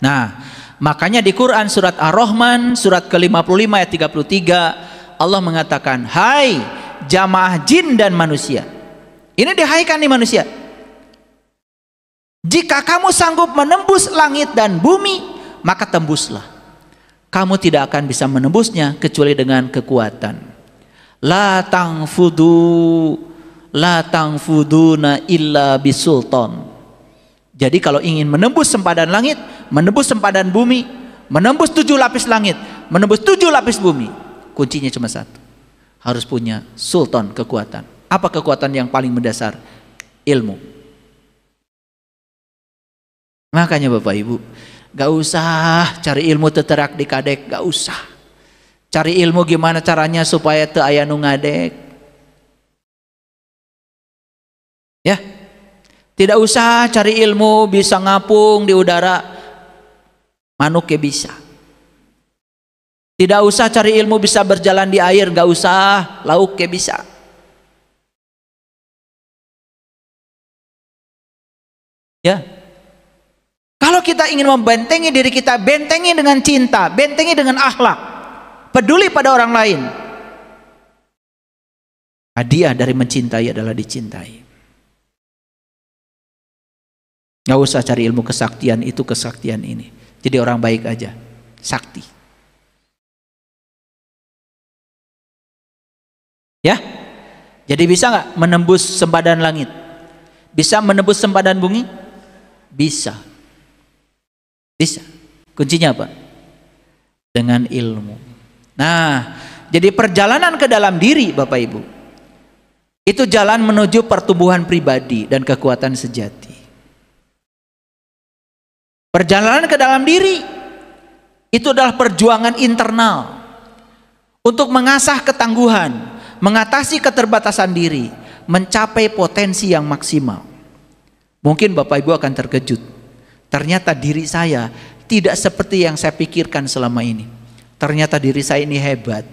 Nah, makanya di Quran surat Ar-Rahman surat ke-55 ayat 33 Allah mengatakan, hai jamaah jin dan manusia. Ini dihaikan nih manusia. Jika kamu sanggup menembus langit dan bumi, maka tembuslah. Kamu tidak akan bisa menembusnya kecuali dengan kekuatan. La tangfuduna illa bisultan. Jadi kalau ingin menembus sempadan langit, menembus sempadan bumi, menembus 7 lapis langit, menembus 7 lapis bumi, kuncinya cuma satu. Harus punya sultan, kekuatan. Apa kekuatan yang paling mendasar? Ilmu. Makanya Bapak Ibu, gak usah cari ilmu teterak di kadek, gak usah. Cari ilmu gimana caranya supaya teu aya nu ngadek. Ya. Tidak usah cari ilmu bisa ngapung di udara, manuknya bisa. Tidak usah cari ilmu bisa berjalan di air, gak usah, lauknya bisa. Ya, kalau kita ingin membentengi diri kita, bentengi dengan cinta, bentengi dengan akhlak, peduli pada orang lain. Hadiah dari mencintai adalah dicintai. Gak usah cari ilmu kesaktian itu, kesaktian ini. Jadi orang baik aja, sakti. Ya, jadi bisa nggak menembus sempadan langit? Bisa menembus sempadan bumi? Bisa. Bisa. Kuncinya apa? Dengan ilmu. Nah, jadi perjalanan ke dalam diri, Bapak Ibu, itu jalan menuju pertumbuhan pribadi dan kekuatan sejati. Perjalanan ke dalam diri itu adalah perjuangan internal untuk mengasah ketangguhan, mengatasi keterbatasan diri, mencapai potensi yang maksimal. Mungkin Bapak Ibu akan terkejut, ternyata diri saya tidak seperti yang saya pikirkan selama ini. Ternyata diri saya ini hebat.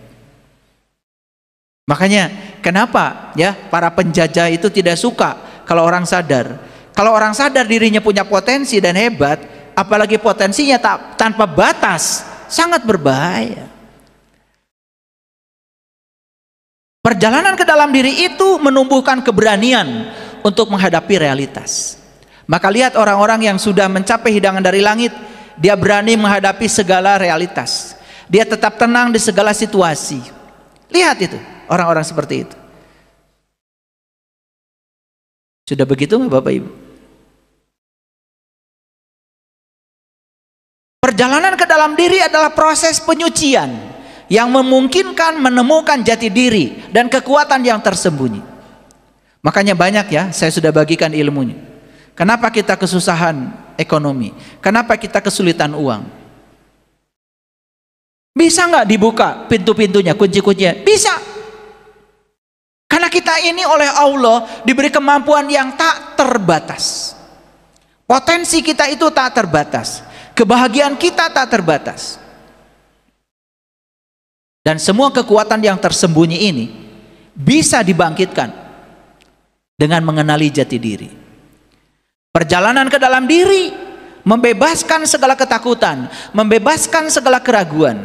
Makanya kenapa ya para penjajah itu tidak suka kalau orang sadar. Kalau orang sadar dirinya punya potensi dan hebat, apalagi potensinya tanpa batas, sangat berbahaya. Perjalanan ke dalam diri itu menumbuhkan keberanian untuk menghadapi realitas. Maka lihat orang-orang yang sudah mencapai hidangan dari langit, dia berani menghadapi segala realitas. Dia tetap tenang di segala situasi. Lihat itu, orang-orang seperti itu. Sudah begitu nggak Bapak Ibu? Perjalanan ke dalam diri adalah proses penyucian yang memungkinkan menemukan jati diri dan kekuatan yang tersembunyi. Makanya banyak ya, saya sudah bagikan ilmunya. Kenapa kita kesusahan ekonomi? Kenapa kita kesulitan uang? Bisa nggak dibuka pintu-pintunya, kunci-kuncinya? Bisa. Karena kita ini oleh Allah diberi kemampuan yang tak terbatas. Potensi kita itu tak terbatas. Kebahagiaan kita tak terbatas. Dan semua kekuatan yang tersembunyi ini bisa dibangkitkan dengan mengenali jati diri. Perjalanan ke dalam diri membebaskan segala ketakutan, membebaskan segala keraguan,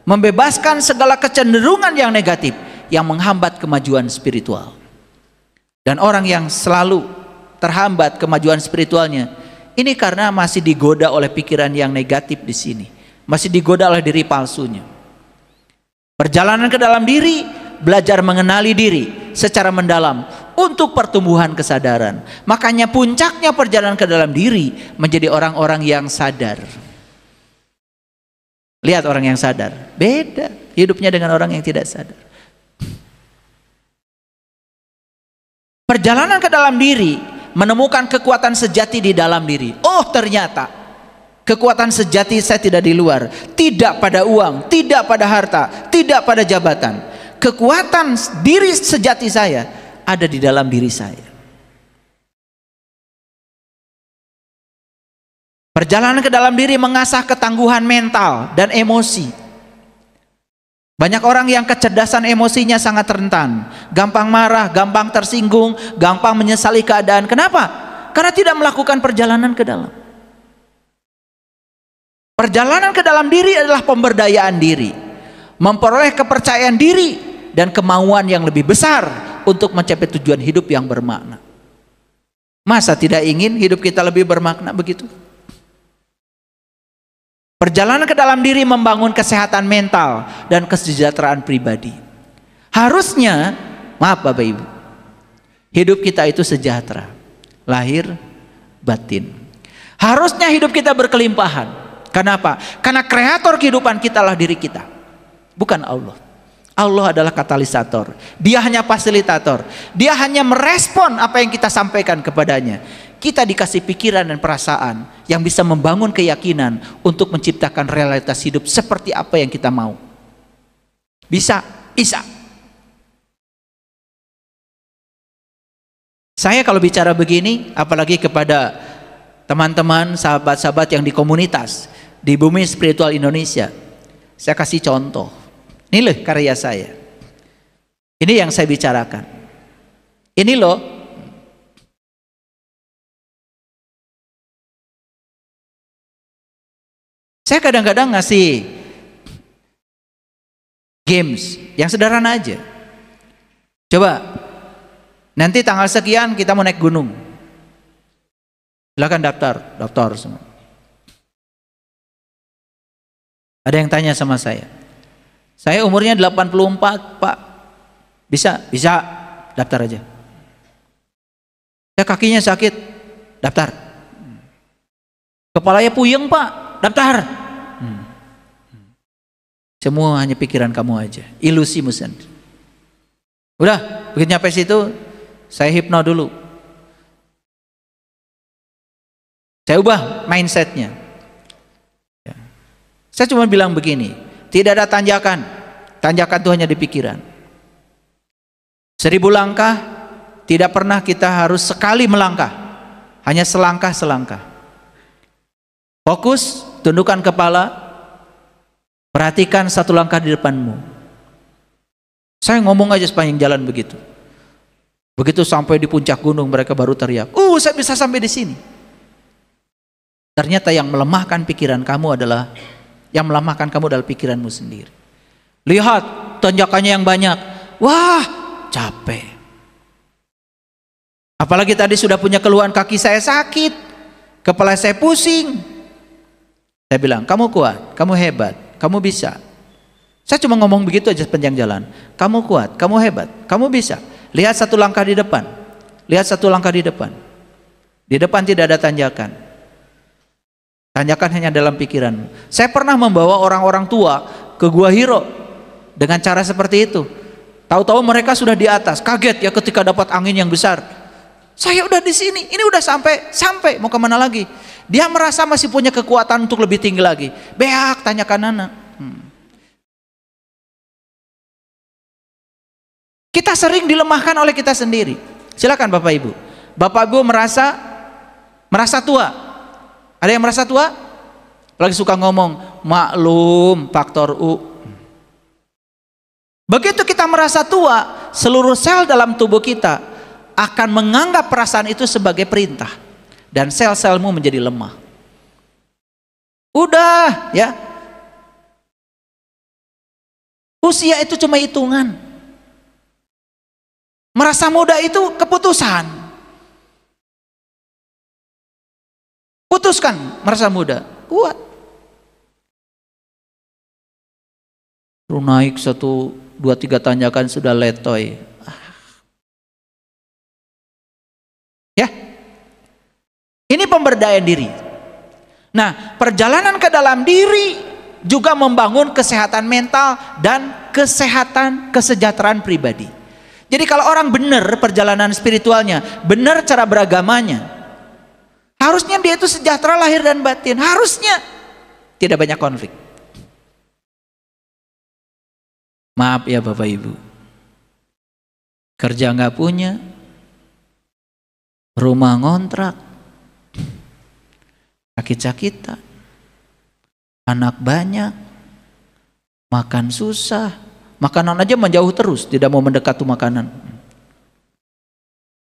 membebaskan segala kecenderungan yang negatif yang menghambat kemajuan spiritual. Dan orang yang selalu terhambat kemajuan spiritualnya, ini karena masih digoda oleh pikiran yang negatif di sini, masih digoda oleh diri palsunya. Perjalanan ke dalam diri, belajar mengenali diri secara mendalam untuk pertumbuhan kesadaran. Makanya puncaknya perjalanan ke dalam diri menjadi orang-orang yang sadar. Lihat orang yang sadar, beda hidupnya dengan orang yang tidak sadar. Perjalanan ke dalam diri menemukan kekuatan sejati di dalam diri. Oh, ternyata kekuatan sejati saya tidak di luar, tidak pada uang, tidak pada harta, tidak pada jabatan. Kekuatan diri sejati saya ada di dalam diri saya. Perjalanan ke dalam diri mengasah ketangguhan mental dan emosi. Banyak orang yang kecerdasan emosinya sangat rentan, gampang marah, gampang tersinggung, gampang menyesali keadaan. Kenapa? Karena tidak melakukan perjalanan ke dalam. Perjalanan ke dalam diri adalah pemberdayaan diri, memperoleh kepercayaan diri dan kemauan yang lebih besar untuk mencapai tujuan hidup yang bermakna. Masa tidak ingin hidup kita lebih bermakna begitu? Perjalanan ke dalam diri membangun kesehatan mental dan kesejahteraan pribadi. Harusnya, maaf Bapak Ibu, hidup kita itu sejahtera, lahir batin. Harusnya hidup kita berkelimpahan. Kenapa? Karena kreator kehidupan kita lah diri kita, bukan Allah. Allah adalah katalisator, dia hanya fasilitator, dia hanya merespon apa yang kita sampaikan kepadanya. Kita dikasih pikiran dan perasaan yang bisa membangun keyakinan untuk menciptakan realitas hidup seperti apa yang kita mau. Bisa, bisa. Saya kalau bicara begini, apalagi kepada teman-teman, sahabat-sahabat yang di komunitas, di Bumi Spiritual Indonesia, saya kasih contoh. Ini loh karya saya. Ini yang saya bicarakan. Ini loh. Saya kadang-kadang ngasih games yang sederhana aja. Coba, nanti tanggal sekian kita mau naik gunung. Silakan daftar semua. Ada yang tanya sama saya umurnya 84 Pak, bisa, daftar aja. Saya kakinya sakit, daftar. Kepalanya puyeng Pak, daftar. Semua hanya pikiran kamu aja, ilusimu sendiri. Udah, begitu nyampe situ, saya hipno dulu. Saya ubah mindsetnya. Saya cuma bilang begini, tidak ada tanjakan. Tanjakan itu hanya di pikiran. 1000 langkah, tidak pernah kita harus sekali melangkah. Hanya selangkah-selangkah. Fokus, tundukkan kepala, perhatikan satu langkah di depanmu. Saya ngomong aja sepanjang jalan begitu. Begitu sampai di puncak gunung, mereka baru teriak, saya bisa sampai di sini. Ternyata yang melemahkan pikiran kamu adalah pikiranmu sendiri. Lihat tanjakannya yang banyak, wah capek. Apalagi tadi sudah punya keluhan, kaki saya sakit, kepala saya pusing. Saya bilang, kamu kuat, kamu hebat, kamu bisa. Saya cuma ngomong begitu aja sepanjang jalan. Kamu kuat, kamu hebat, kamu bisa. Lihat satu langkah di depan. Lihat satu langkah di depan. Di depan tidak ada tanjakan. Tanjakan hanya dalam pikiranmu. Saya pernah membawa orang-orang tua ke Gua Hiro dengan cara seperti itu. Tahu-tahu mereka sudah di atas, kaget ya ketika dapat angin yang besar. Saya udah di sini, ini udah sampai mau kemana lagi? Dia merasa masih punya kekuatan untuk lebih tinggi lagi. Beak, tanyakan anak. Kita sering dilemahkan oleh kita sendiri. Silakan Bapak Ibu. Bapak Ibu merasa tua. Ada yang merasa tua? Apalagi suka ngomong, maklum faktor U. Begitu kita merasa tua, seluruh sel dalam tubuh kita akan menganggap perasaan itu sebagai perintah. Dan sel-selmu menjadi lemah. Udah ya. Usia itu cuma hitungan. Merasa muda itu keputusan. Putuskan merasa muda, kuat. Naik 1, 2, 3 tanjakan sudah letoy. Ya, ini pemberdayaan diri. Nah, perjalanan ke dalam diri juga membangun kesehatan mental dan kesejahteraan pribadi. Jadi kalau orang benar perjalanan spiritualnya, benar cara beragamanya, harusnya dia itu sejahtera lahir dan batin. Harusnya tidak banyak konflik. Maaf ya Bapak Ibu, kerja nggak punya, rumah ngontrak, sakit-sakitan, anak banyak, makan susah, makanan aja menjauh terus, tidak mau mendekat tuh makanan.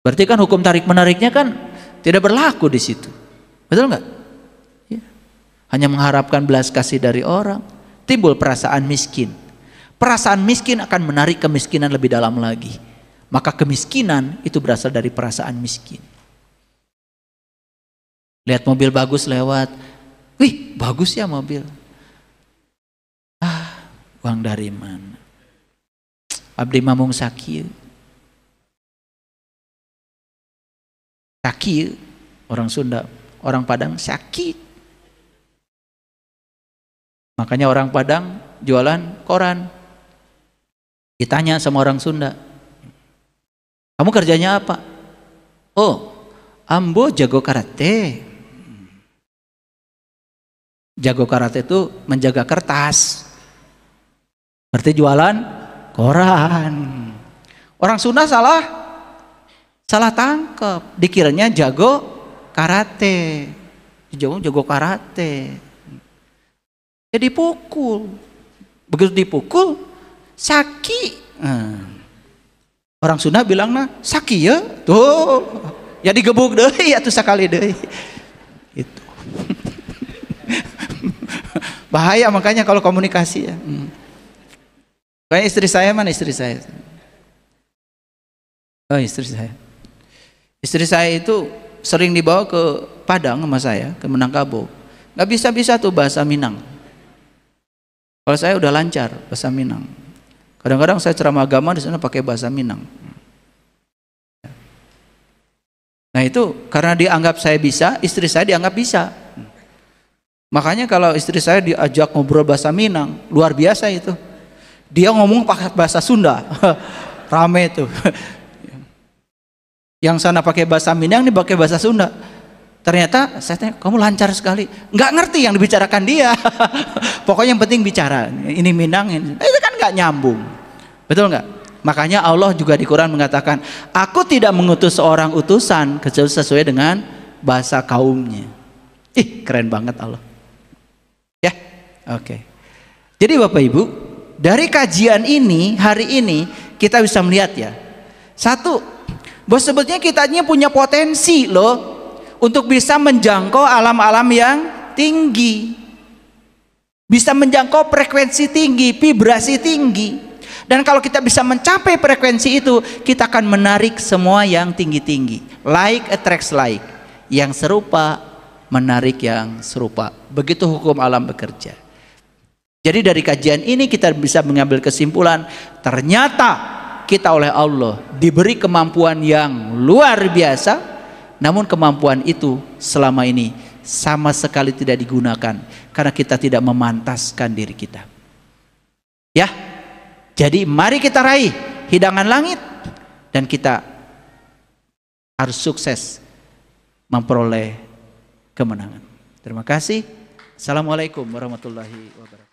Berarti kan hukum tarik menariknya kan tidak berlaku di situ, betul nggak? Ya. Hanya mengharapkan belas kasih dari orang, timbul perasaan miskin. Perasaan miskin akan menarik kemiskinan lebih dalam lagi. Maka kemiskinan itu berasal dari perasaan miskin. Lihat mobil bagus lewat, wih bagus ya mobil. Uang dari mana? Abdi mamung sakieu. Sakieu, orang Sunda, orang Padang sakit. Makanya orang Padang jualan koran. Ditanya sama orang Sunda, kamu kerjanya apa? Oh, ambo jago karate. Jago karate itu menjaga kertas. Berarti jualan koran. Orang Sunda salah Salah tangkap, dikiranya jago karate. Jago karate. Jadi pukul. Begitu dipukul, sakit. Orang Sunda bilang sakit ya. Tuh. Ya digebuk deui atuh sakali deui. Itu. Bahaya makanya kalau komunikasi ya. Kayak istri saya mana istri saya? Oh, istri saya. Istri saya itu sering dibawa ke Padang sama saya, ke Minangkabau. Nggak bisa-bisa tuh bahasa Minang. Kalau saya udah lancar bahasa Minang. Kadang-kadang saya ceramah agama di sana pakai bahasa Minang. Nah itu karena dianggap saya bisa, istri saya dianggap bisa. Makanya kalau istri saya diajak ngobrol bahasa Minang, luar biasa itu. Dia ngomong pakai bahasa Sunda, rame itu. Yang sana pakai bahasa Minang, ini pakai bahasa Sunda. Ternyata saya tanya, kamu lancar sekali. Nggak ngerti yang dibicarakan dia. Pokoknya yang penting bicara. Ini Minang, ini. Itu kan nggak nyambung. Betul nggak? Makanya Allah juga di Quran mengatakan, aku tidak mengutus seorang utusan kecuali sesuai dengan bahasa kaumnya. Ih, keren banget Allah. Ya, oke. Jadi Bapak Ibu, dari kajian ini hari ini kita bisa melihat ya. Satu, bahwa sebetulnya kita punya potensi loh untuk bisa menjangkau alam-alam yang tinggi, bisa menjangkau frekuensi tinggi, vibrasi tinggi. Dan kalau kita bisa mencapai frekuensi itu, kita akan menarik semua yang tinggi-tinggi. Like attracts like. Yang serupa menarik yang serupa. Begitu hukum alam bekerja. Jadi dari kajian ini kita bisa mengambil kesimpulan, ternyata kita oleh Allah diberi kemampuan yang luar biasa, namun kemampuan itu selama ini sama sekali tidak digunakan karena kita tidak memantaskan diri kita. Ya, jadi mari kita raih hidangan langit dan kita harus sukses memperoleh kemenangan. Terima kasih. Assalamualaikum warahmatullahi wabarakatuh.